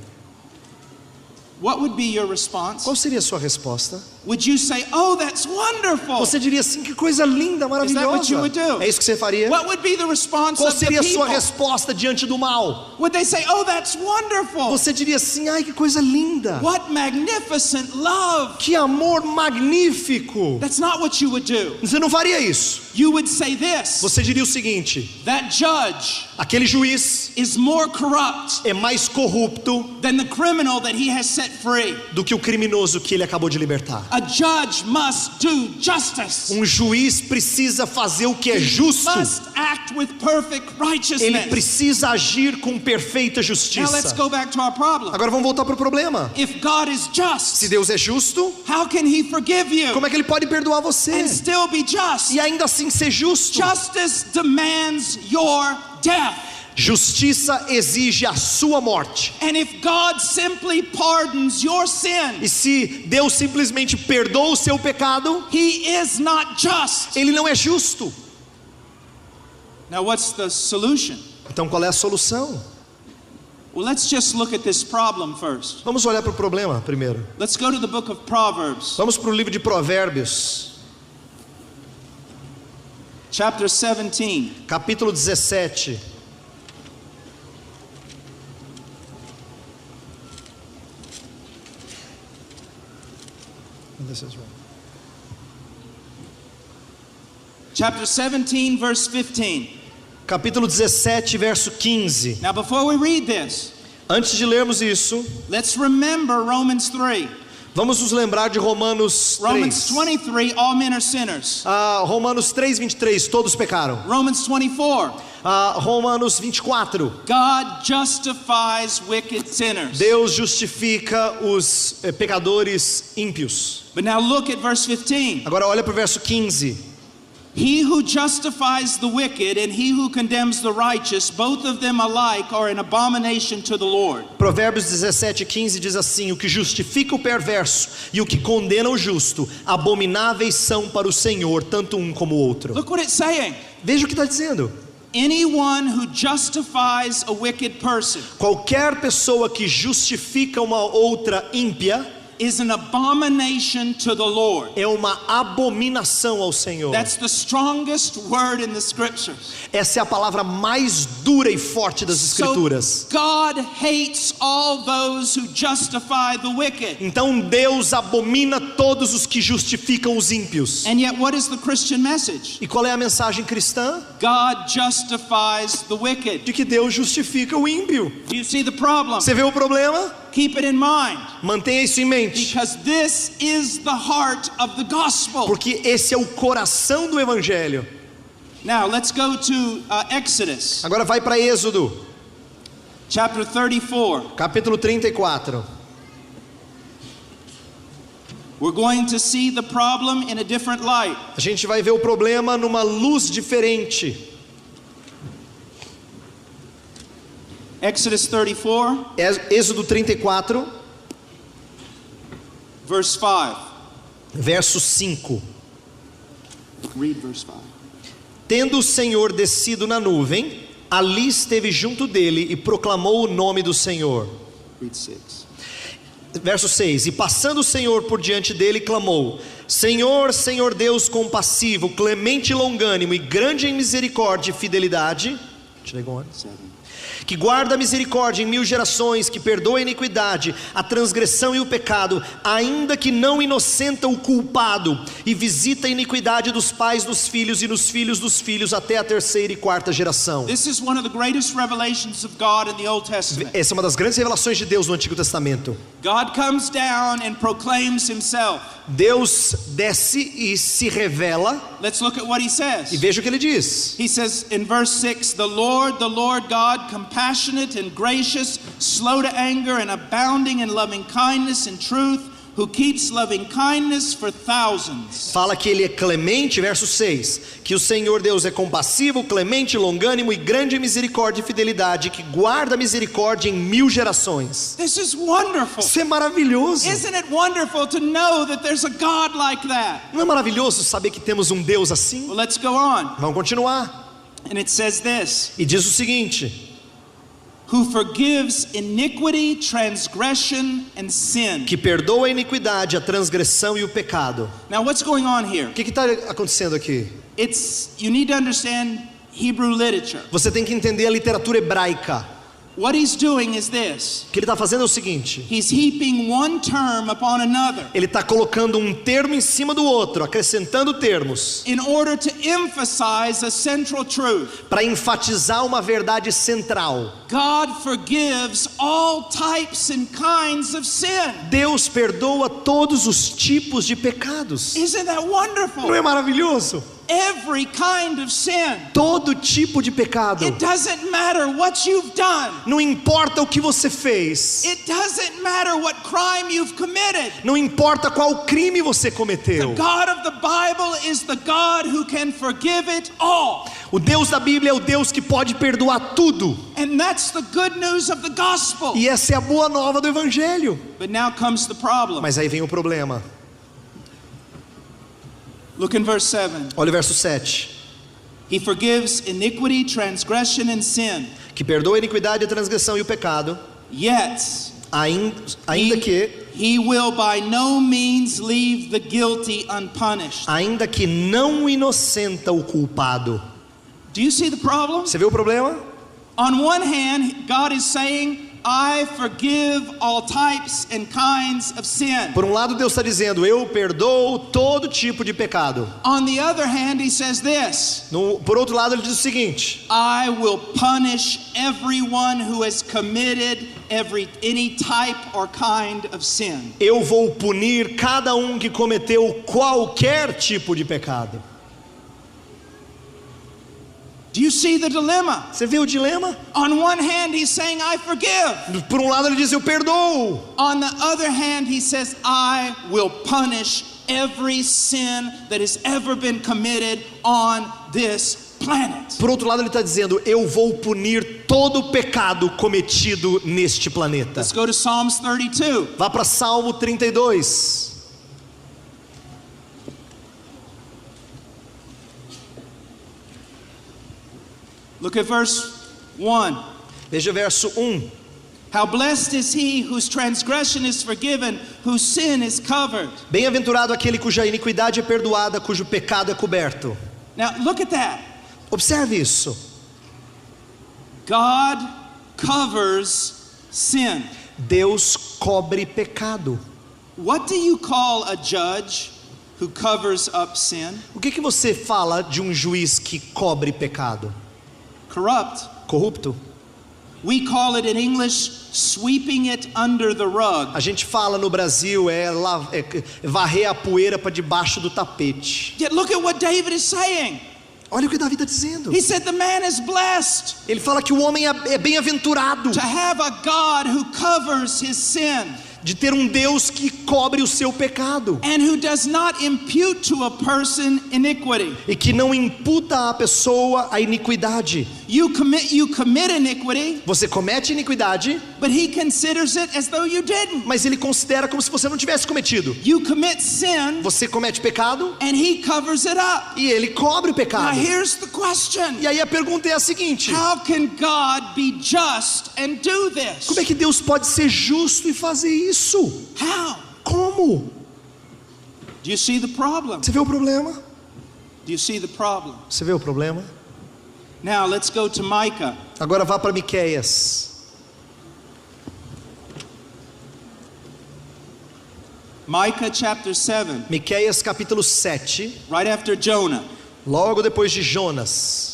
What would be your response? Qual seria a sua resposta? Would you say, "Oh, that's wonderful"? Você diria assim: que coisa linda, Is that what you would maravilhosa. do? É isso que você faria? What would be the response Qual of the seria a sua people? resposta diante do mal? Would they say, "Oh, that's wonderful"? Você diria assim: ai, que coisa linda. What magnificent love. Que amor magnífico. That's not what you would do. Você não faria isso. You would say this: Você diria o seguinte: that judge aquele juiz is more corrupt é mais corrupto than the criminal that he has set free. do que o criminoso que ele acabou de libertar. A judge must do justice. Um juiz precisa fazer o que é justo. Must act with perfect Ele righteousness. precisa agir com perfeita Now let's justiça. go back to our problem. Agora vamos voltar para o problema. If God is Se just, Deus é justo, how can He forgive you como é que Ele pode perdoar você? and still be just? E ainda assim ser justo? Justice demands your death. Justiça exige a sua morte. And if God simply pardons your sin, E se Deus simplesmente perdoa o seu pecado, He is not just. Ele não é justo. Now what's the solution? Então qual é a solução? Well, let's just look at this problem first. Vamos olhar para o problema primeiro. Let's go to the book of Proverbs, Vamos para o livro de Provérbios, chapter 17. capítulo 17. Chapter 17, verse 15. Capítulo 17, verso 15. Now before we read this, Antes de lermos isso, let's remember Romans 3. vamos nos lembrar de Romanos 3. Romans 23, all men are sinners. Romanos 3, 23, todos pecaram. Romans 24, Romanos 24, God justifies wicked sinners. Deus justifica os pecadores ímpios. But now look at verse 15. Agora olha para o verso 15. He who justifies the wicked and he who condemns the righteous, both of them alike are an abomination to the Lord. Provérbios 17, 15 diz assim: o que justifica o perverso e o que condena o justo, abomináveis são para o Senhor, tanto um como o outro. Look what it's saying. Veja o que está dizendo. anyone who justifies a wicked person Qualquer pessoa que justifica uma outra ímpia is an abomination to the Lord. é uma abominação ao Senhor. That's the strongest word in the scriptures. Essa é a palavra mais dura e forte das Escrituras. So God hates all those who justify the wicked. Então Deus abomina todos os que justificam os ímpios. And yet what is the Christian message? E qual é a mensagem cristã? God justifies the wicked. De que Deus justifica o ímpio. Do you see the problem? Você vê o problema? Keep it in mind. Mantenha isso em mente. Because this is the heart of the gospel. Porque esse é o coração do Evangelho. Now let's go to Exodus Agora vai para Êxodo, chapter 34. capítulo 34. We're going to see the problem in a different light. A gente vai ver o problema numa luz diferente. Exodus 34, Êxodo 34, verse 5. verso 5. Read verse 5. Tendo o Senhor descido na nuvem, ali esteve junto dele e proclamou o nome do Senhor. Read 6. Verso 6: E passando o Senhor por diante dele, clamou: Senhor, Senhor Deus compassivo, clemente e longânimo e grande em misericórdia e fidelidade, que guarda a misericórdia em 1000 gerações, que perdoa a iniquidade, a transgressão e o pecado, ainda que não inocenta o culpado, e visita a iniquidade dos pais dos filhos e nos filhos dos filhos até a 3ª e 4ª geração. This is one of the greatest revelations of God in the Old Testament. Essa é uma das grandes revelações de Deus no Antigo Testamento. God comes down and proclaims himself. Deus desce e se revela. Let's look at what he E says. veja o que ele diz. He says in verse 6, the Lord God, compassionate and gracious, slow to anger and abounding in loving kindness and truth, who keeps loving kindness for thousands. Fala que ele é clemente, verso 6, que o Senhor Deus é compassivo, clemente, longânimo e grande em misericórdia e fidelidade, que guarda a misericórdia em 1000 gerações. This is wonderful. Isso é maravilhoso. Isn't it wonderful to know that there's a God like that? Não é maravilhoso saber que temos um Deus assim? Well, let's go on. Vamos continuar. And it says this, E diz o seguinte: who forgives iniquity, transgression, and sin. que perdoa a iniquidade, a transgressão e o pecado. Now what's going on here? O que está acontecendo aqui? You need to understand Hebrew literature. Você tem que entender a literatura hebraica. What he's doing is this. O que ele está fazendo é o seguinte: He's heaping one term upon another ele está colocando um termo em cima do outro, acrescentando termos, in order to emphasize a central truth. para enfatizar uma verdade central. God forgives all types and kinds of sin. Deus perdoa todos os tipos de pecados. Isn't that Não wonderful? é maravilhoso? Every kind of sin. Todo tipo de pecado. It doesn't matter what you've done. Não importa o que você fez. It doesn't matter what crime you've committed. Não importa qual crime você The cometeu. God of the Bible is the God who can forgive it all. O Deus da Bíblia é o Deus que pode perdoar tudo. And that's the good news of the gospel. E essa é a boa nova do Evangelho. But now comes the problem. Mas aí vem o problema. Look in verse 7. Olha o verso 7. He forgives iniquity, transgression, and sin. Que perdoa a iniquidade, a transgressão e o pecado. Yet, Ainda que he will by no means leave the guilty unpunished. ainda que não inocenta o culpado. Do you see the problem? Você vê o problema? On one hand, God is saying, I forgive all types and kinds of sin. Por um lado, Deus está dizendo: eu perdoo todo tipo de pecado. On the other hand, he says this, Por outro lado, ele diz o seguinte: I will punish everyone who has committed any type or kind of sin. eu vou punir cada um que cometeu qualquer tipo de pecado. Do you see the dilemma? Você vê o dilema? On one hand, he's saying, I forgive. Por um lado, ele diz: eu perdoo. On the other hand, he says, I will punish every sin that has ever been committed on this planet. Por outro lado, ele está dizendo: eu vou punir todo o pecado cometido neste planeta. Let's go to Psalms 32. Vá para Salmo 32. Look at verse 1. Veja o verso 1. How blessed is he whose transgression is forgiven, whose sin is covered. Bem-aventurado aquele cuja iniquidade é perdoada, cujo pecado é coberto. Now look at that. Observe isso. God covers sin. Deus cobre pecado. What do you call a judge who covers up sin? O que você fala de um juiz que cobre pecado? Corrupt. Corrupto? We call it in English sweeping it under the rug. A gente fala no Brasil varrer a poeira para debaixo do tapete. Yet look at what David is saying. Olha o que Davi está dizendo. He said the man is blessed Ele fala que o homem é bem-aventurado to have a God who covers his sin de ter um Deus que cobre o seu pecado and who does not impute to a person iniquity. e que não imputa à pessoa a iniquidade. You commit iniquity, Você comete iniquidade, but he considers it as though you didn't. mas ele considera como se você não tivesse cometido. You commit sin Você comete pecado and he covers it up. e ele cobre o Now pecado. here's the question. E aí a pergunta é a seguinte: How can God be just and do this? como é que Deus pode ser justo e fazer isso? How? Como? Do you see the problem? Você vê o problema? Do you see the problem? Você vê o problema? Now let's go to Micah. Agora vá para Miqueias. Micah chapter 7, Miqueias capítulo 7, right after Jonah. logo depois de Jonas.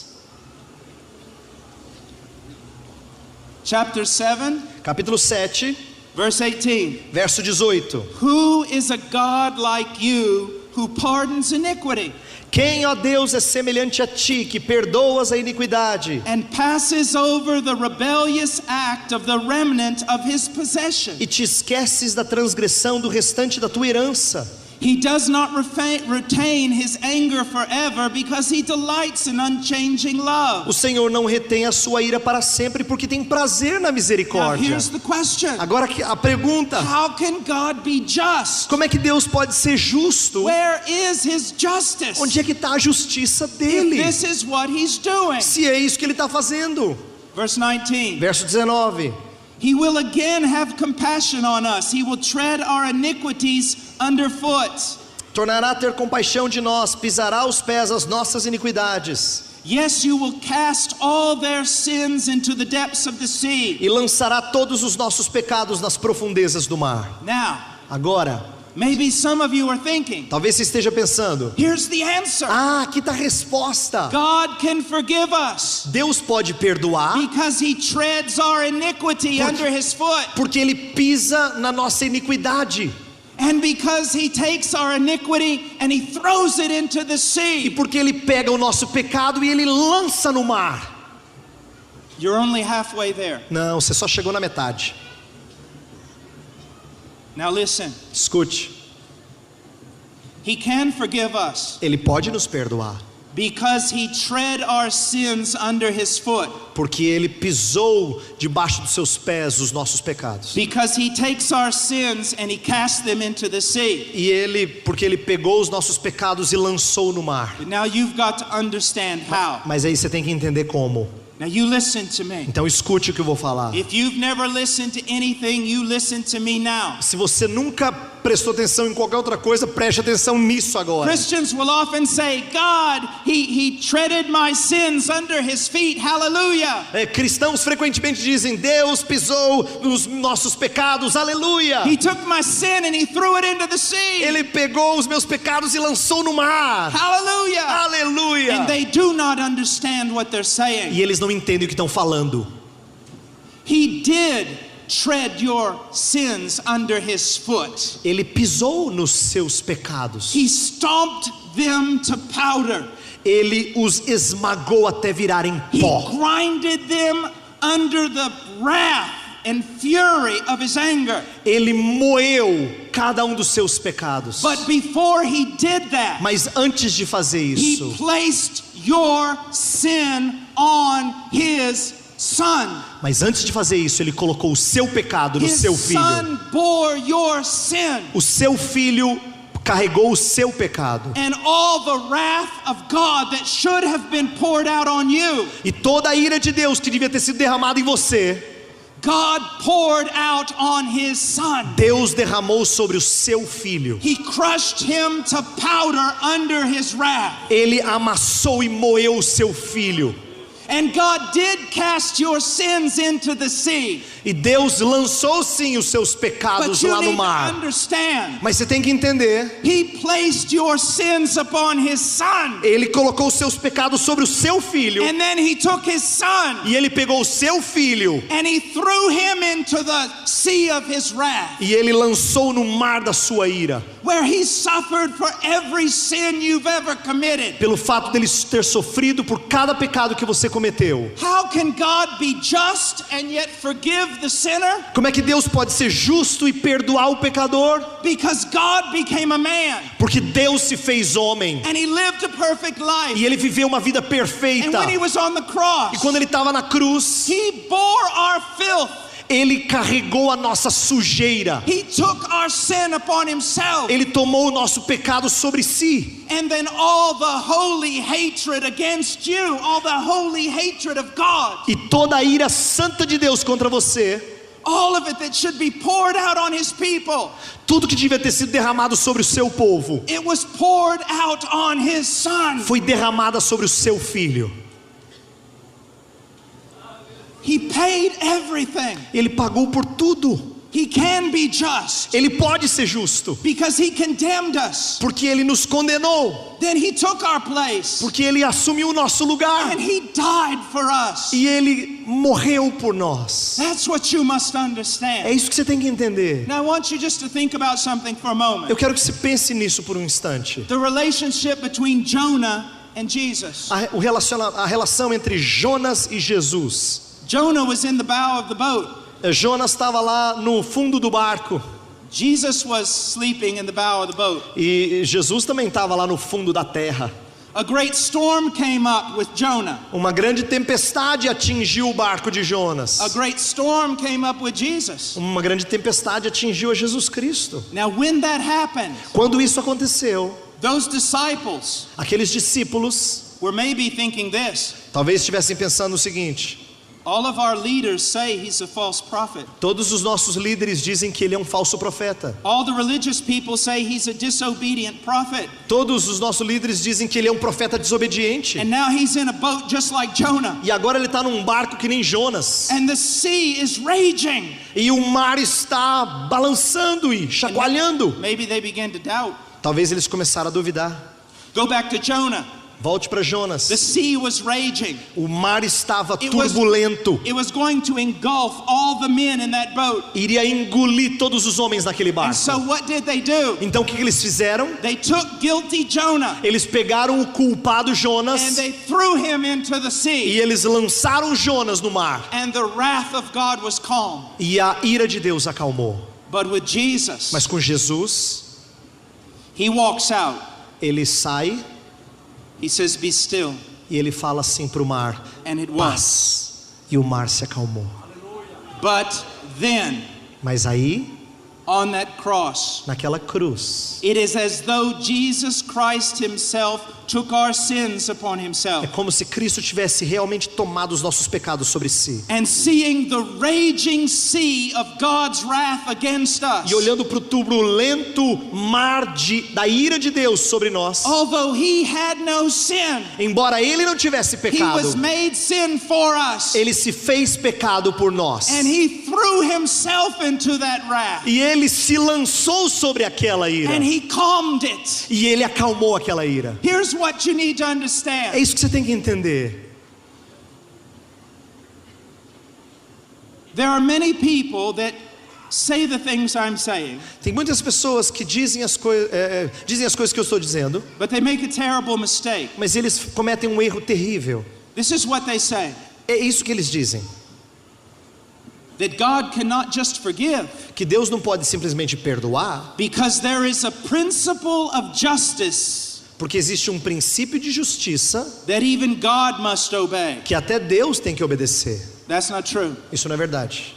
Chapter 7, Capítulo 7, verse 18. verso 18. Who is a God like you who pardons iniquity Quem, ó Deus, é semelhante a ti, que perdoas a iniquidade and passes over the rebellious act of the remnant of his possession? e te esqueces da transgressão do restante da tua herança? He does not retain his anger forever because he delights in unchanging love. O Senhor não retém a sua ira para sempre, porque tem prazer na Now misericórdia. here's the question. Agora a pergunta: How can God be just? como é que Deus pode ser justo? Where is his justice? Onde é que está a justiça If dele? this is what he's doing. Se é isso que ele está fazendo. Verse 19. Verso 19. He will again have compassion on us. He will tread our iniquities underfoot. Tornará a ter compaixão de nós, pisará aos pés as nossas iniquidades. Yes, you will cast all their sins into the depths of the sea. E lançará todos os nossos pecados nas profundezas do mar. Now, Agora, maybe some of you are thinking, talvez você esteja pensando: here's the answer. aqui está a resposta. God can forgive us Deus pode perdoar, because he treads our iniquity under his foot. porque Ele pisa na nossa iniquidade. And because he takes our iniquity and he throws it into the E sea. porque Ele pega o nosso pecado e Ele lança no mar. You're only halfway there. Não, você só chegou na metade. Now listen. Escute, He can forgive us Ele pode nos perdoar, because he tread our sins under his foot. porque Ele pisou debaixo dos seus pés os nossos pecados. Because he takes our sins and he casts them into the sea. E porque Ele pegou os nossos pecados e lançou no mar. But now you've got to understand how. Mas aí você tem que entender como. Now you listen to me. Então escute o que eu vou falar. If you've never listened to anything, you listen to me now. Se você nunca prestou atenção em qualquer outra coisa, preste atenção nisso agora. Christians will often say, God, he treaded my sins under his feet. Hallelujah. Cristãos frequentemente dizem: Deus pisou nos nossos pecados, aleluia. He took my sin and he threw it into the sea. Ele pegou os meus pecados e lançou no mar, Hallelujah. aleluia. And they do not understand what they're saying. E eles não entendem o que estão falando. He did tread your sins under his foot. Ele pisou nos seus pecados. He stomped them to powder. Ele os esmagou até virarem He pó. grinded them under the wrath and fury of his anger. Ele moeu cada um dos seus pecados. But before he did that, Mas antes de fazer he isso, placed your sin on his son. Mas antes de fazer isso, Ele colocou o seu pecado no His seu filho. son bore your sin. O seu filho carregou o seu pecado. And all the wrath of God that should have been poured out on you, E toda a ira de Deus que devia ter sido derramada em você, God poured out on His Son. Deus derramou sobre o seu filho. He crushed Him to powder under His wrath. Ele amassou e moeu o seu filho. And God did cast your sins into the sea. E Deus lançou sim os seus pecados But you lá no need to mar. understand, Mas você tem que entender, He placed your sins upon His Son. Ele colocou os seus pecados sobre o seu filho. And then He took His Son E Ele pegou o seu filho and He threw Him into the sea of His wrath, e Ele lançou no mar da sua ira. where He suffered for every sin you've ever committed. Pelo fato dele ter sofrido por cada pecado que você cometeu. How can God be just and yet forgive the sinner? Como é que Deus pode ser justo e perdoar o pecador? Because God became a man Porque Deus se fez homem and He lived a perfect life. e Ele viveu uma vida And perfeita. when He was on the cross, E quando Ele estava na cruz, He bore our filth. Ele carregou a nossa sujeira. He took our sin upon Himself. Ele tomou o nosso pecado sobre si. And then all the holy hatred against you, all the holy hatred of God, E toda a ira santa de Deus contra você, all of it that should be poured out on His people, tudo que devia ter sido derramado sobre o seu povo, it was poured out on His Son. foi derramada sobre o seu filho. He paid everything. Ele pagou por tudo. He can be just Ele pode ser justo, because He condemned us. porque Ele nos condenou, Then He took our place porque Ele assumiu o nosso lugar and He died for us. e Ele morreu por nós. That's what you must É understand. isso que você tem que entender. Now I want you just to think about something for a moment. Eu quero que você pense nisso por um instante. The relationship between Jonah and Jesus. A relação entre Jonas e Jesus. Jonah was in the bow of the boat. Jonas estava lá no fundo do barco Jesus was sleeping in the bow of the boat. e Jesus também estava lá no fundo da terra. A great storm came up with Jonah. Uma grande tempestade atingiu o barco de Jonas. A great storm came up with Jesus. Uma grande tempestade atingiu a Jesus Cristo. Now when that happened, Quando isso aconteceu, those disciples aqueles discípulos were maybe thinking this: talvez estivessem pensando o seguinte: all of our leaders say he's a false prophet. todos os nossos líderes dizem que ele é um falso profeta. All the religious people say he's a disobedient prophet. Todos os nossos líderes dizem que ele é um profeta desobediente. And now he's in a boat just like Jonah. E agora ele está num barco que nem Jonas. And the sea is raging. E o mar está balançando e chacoalhando. Maybe they began to doubt. Talvez eles começaram a duvidar. Go back to Jonah. Volte para Jonas. The sea was raging. O mar estava It was- turbulento. It was going to engulf all the men in that boat. Iria engolir todos os homens naquele And barco. so what did they do? Então o que eles fizeram? They took guilty Jonah Eles pegaram o culpado and Jonas they threw him into the e sea. eles lançaram Jonas no mar. And the wrath of God was calm. E a ira de Deus acalmou. But with Jesus, Mas com Jesus, He walks out. ele sai He says, "Be still." e ele fala assim para o mar: And it was. paz. E o mar se acalmou. But then, Mas aí, on that cross, naquela cruz, it is as though Jesus Christ Himself took our sins upon é Himself. como se Cristo tivesse realmente tomado os nossos pecados sobre si. And seeing the raging sea of God's wrath against us, E olhando para o turbulento mar da ira de Deus sobre nós, although He had no sin, embora ele não tivesse He pecado, was made sin for us. ele se fez pecado por nós. And He threw Himself into that wrath. E ele se lançou sobre aquela ira. And He calmed it. E ele acalmou aquela ira. Here's what you need to É understand. isso que você tem que entender. There are many people that say the things I'm saying, Tem muitas pessoas que dizem as coisas que eu estou dizendo, but they make a terrible mistake. mas eles cometem um erro terrível. This is what they say: É isso que eles dizem. that God cannot just forgive Que Deus não pode simplesmente perdoar, because there is a principle of justice porque existe um princípio de justiça that even God must obey. que até Deus tem que obedecer. That's not true. Isso não é verdade.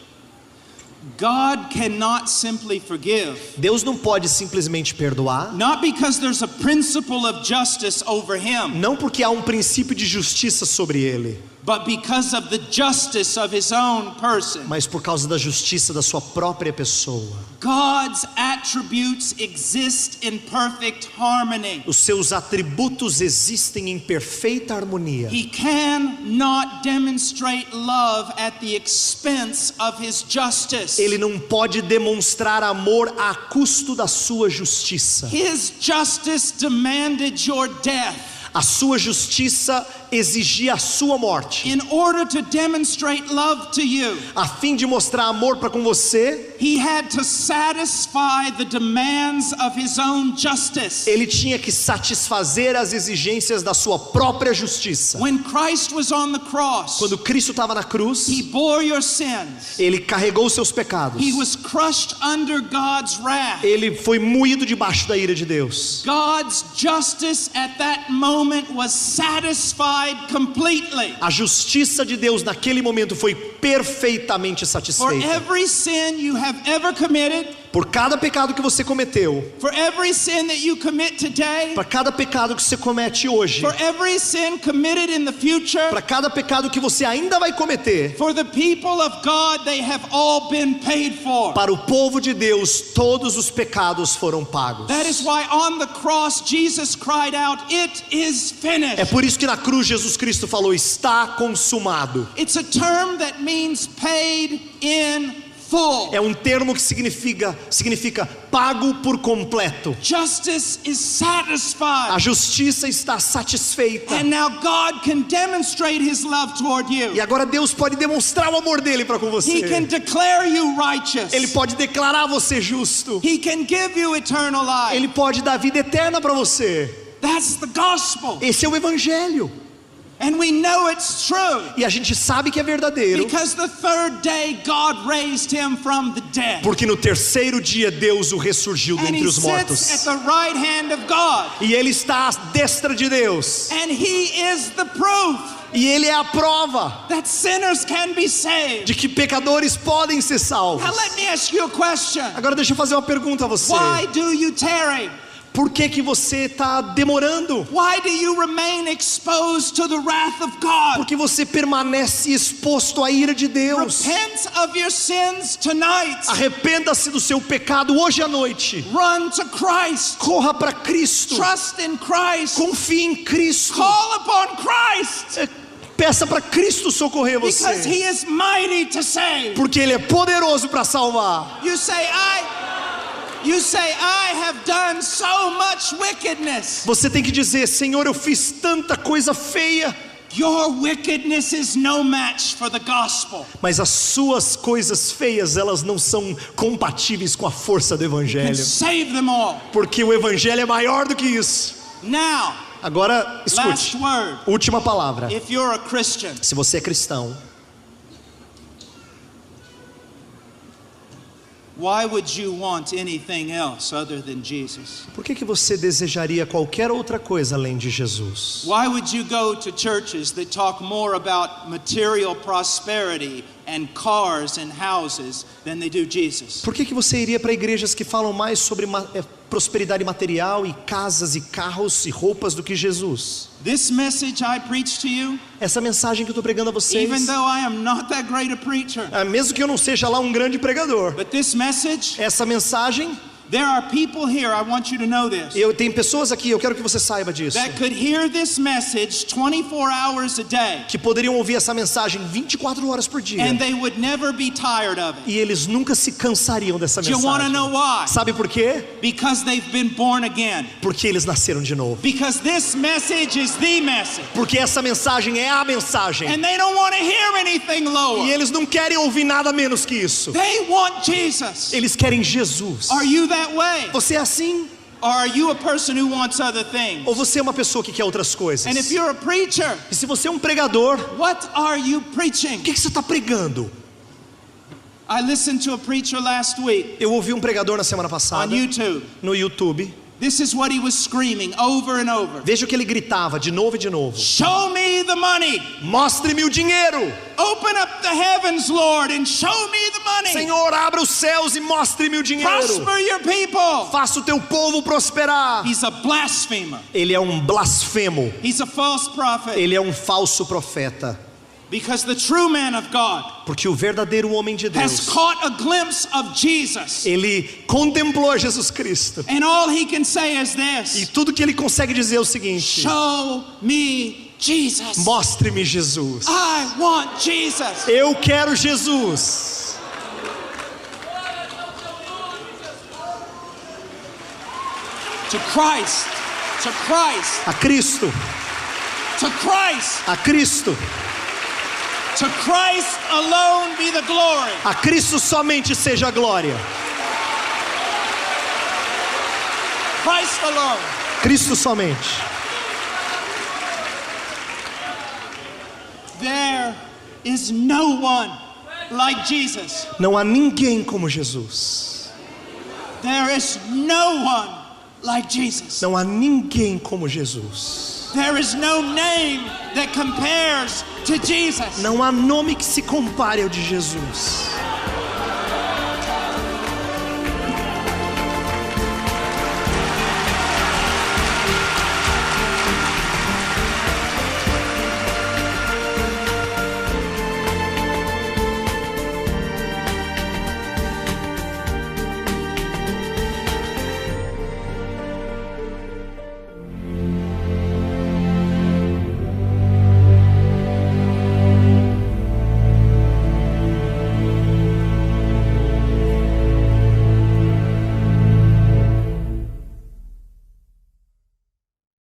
God cannot simply forgive. Deus não pode simplesmente perdoar. Not because there's a principle of justice over him. Não porque há um princípio de justiça sobre ele. But because of the justice of his own person. Mas por causa da justiça da sua própria pessoa. God's attributes exist in perfect harmony. Os seus atributos existem em perfeita harmonia. He cannot demonstrate love at the expense of his justice. Ele não pode demonstrar amor a custo da sua justiça. His justice demanded your death. A sua justiça exigia a sua morte. In order to demonstrate love to you, a fim de mostrar amor para com você, he had to satisfy the demands of his own justice. Ele tinha que satisfazer as exigências da sua própria justiça. When Christ was on the cross, quando Cristo estava na cruz, he bore your sins. Ele carregou seus pecados. He was crushed under God's wrath. Ele foi moído debaixo da ira de Deus. God's justice at that moment was satisfied completely. A justiça de Deus naquele momento foi perfeitamente satisfeita. For every sin you have ever committed, por cada pecado que você cometeu, for every sin that you commit today, para cada pecado que você comete hoje, for every sin committed in the future, para cada pecado que você ainda vai cometer, for the people of God, they have all been paid for. Para o povo de Deus, todos os pecados foram pagos. That is why on the cross Jesus cried out, "It is finished." É por isso que na cruz Jesus Cristo falou, está consumado. It's a term that means paid in full. É um termo que significa pago por completo. Justice is satisfied. A justiça está satisfeita. And now God can demonstrate his love toward you. E agora Deus pode demonstrar o amor dele para com você. He can declare you righteous. Ele pode declarar você justo. He can give you eternal life. Ele pode dar vida eterna para você. That's the gospel. Esse é o evangelho. And we know it's true. E a gente sabe que é verdadeiro. Because the third day God raised him from the dead. Porque no terceiro dia Deus o ressurgiu dentre os mortos. And he sits at the right hand of God. E ele está à destra de Deus. And he is the proof. E ele é a prova that sinners can be saved. De que pecadores podem ser salvos. Now let me ask you a question. Agora deixa eu fazer uma pergunta a você. Why do you tarry? Por que você está demorando? Why do you remain exposed to the wrath of God? Porque você permanece exposto à ira de Deus. Repent of your sins tonight. Arrependa-se do seu pecado hoje à noite. Run to Christ. Corra para Cristo. Trust in Christ. Confie em Cristo. Call upon Christ. Peça para Cristo socorrer você. Because he is mighty to save. Porque ele é poderoso para salvar. You say, I have done so much wickedness. Você tem que dizer, Senhor, eu fiz tanta coisa feia. Your wickedness is no match for the gospel. Mas as suas coisas feias, elas não são compatíveis com a força do evangelho. Save them all. Porque o evangelho é maior do que isso. Now, agora escute. last word. Última palavra. If you're a Christian, se você é cristão, why would you want anything else other than Jesus? Por que você desejaria qualquer outra coisa além de Jesus? Why would you go to churches that talk more about material prosperity and cars and houses than they do Jesus? Por que você iria para igrejas que falam mais sobre prosperidade material e casas e carros e roupas do que Jesus? This message I preach to you, essa mensagem que eu estou pregando a vocês, even though I am not that great a preacher, mesmo que eu não seja lá um grande pregador, but this message, essa mensagem, there are people here, I want you to know this. Eu tenho pessoas aqui, eu quero que você saiba disso. That could hear this message 24 hours a day. Que poderiam ouvir essa mensagem 24 horas por dia. And they would never be tired of it. E eles nunca se cansariam dessa mensagem. Do you want to know why? Sabe por quê? Because they've been born again. Porque eles nasceram de novo. Because this message is the message. Porque essa mensagem é a mensagem. And they don't want to hear anything lower. E eles não querem ouvir nada menos que isso. They want Jesus. Eles querem Jesus. Are you that way? Você é assim? Or are you a person who wants other things? Ou você é uma pessoa que quer outras coisas? And if you're a preacher, e se você é um pregador, what are you preaching? O que você está pregando? I listened to a preacher last week. Eu ouvi um pregador na semana passada. On YouTube. No YouTube. This is what he was screaming over and over. Veja o que ele gritava de novo e de novo. Show me the money. Mostre-me o dinheiro. Open up the heavens, Lord, and show me the money. Senhor, abra os céus e mostre-me o dinheiro. Prosper your people. Faça o teu povo prosperar. He's a blasphemer. Ele é um blasfemo. He's a false prophet. Ele é um falso profeta. Because the true man of God Porque o verdadeiro homem de has Deus, caught a glimpse of Jesus. ele contemplou Jesus Cristo. And all he can say is E this: tudo que ele consegue dizer é o seguinte: show me Jesus. mostre-me Jesus. I want Jesus. Eu quero Jesus. To Christ. To Christ. A Cristo. To Christ. A Cristo. To Christ alone be the glory. A Cristo somente seja a glória. Christ alone. Cristo somente. There is no one like Jesus. Não há ninguém como Jesus. There is no one like Jesus. Não há ninguém como Jesus. There is no name that compares to Jesus. Não há nome que se compare ao de Jesus.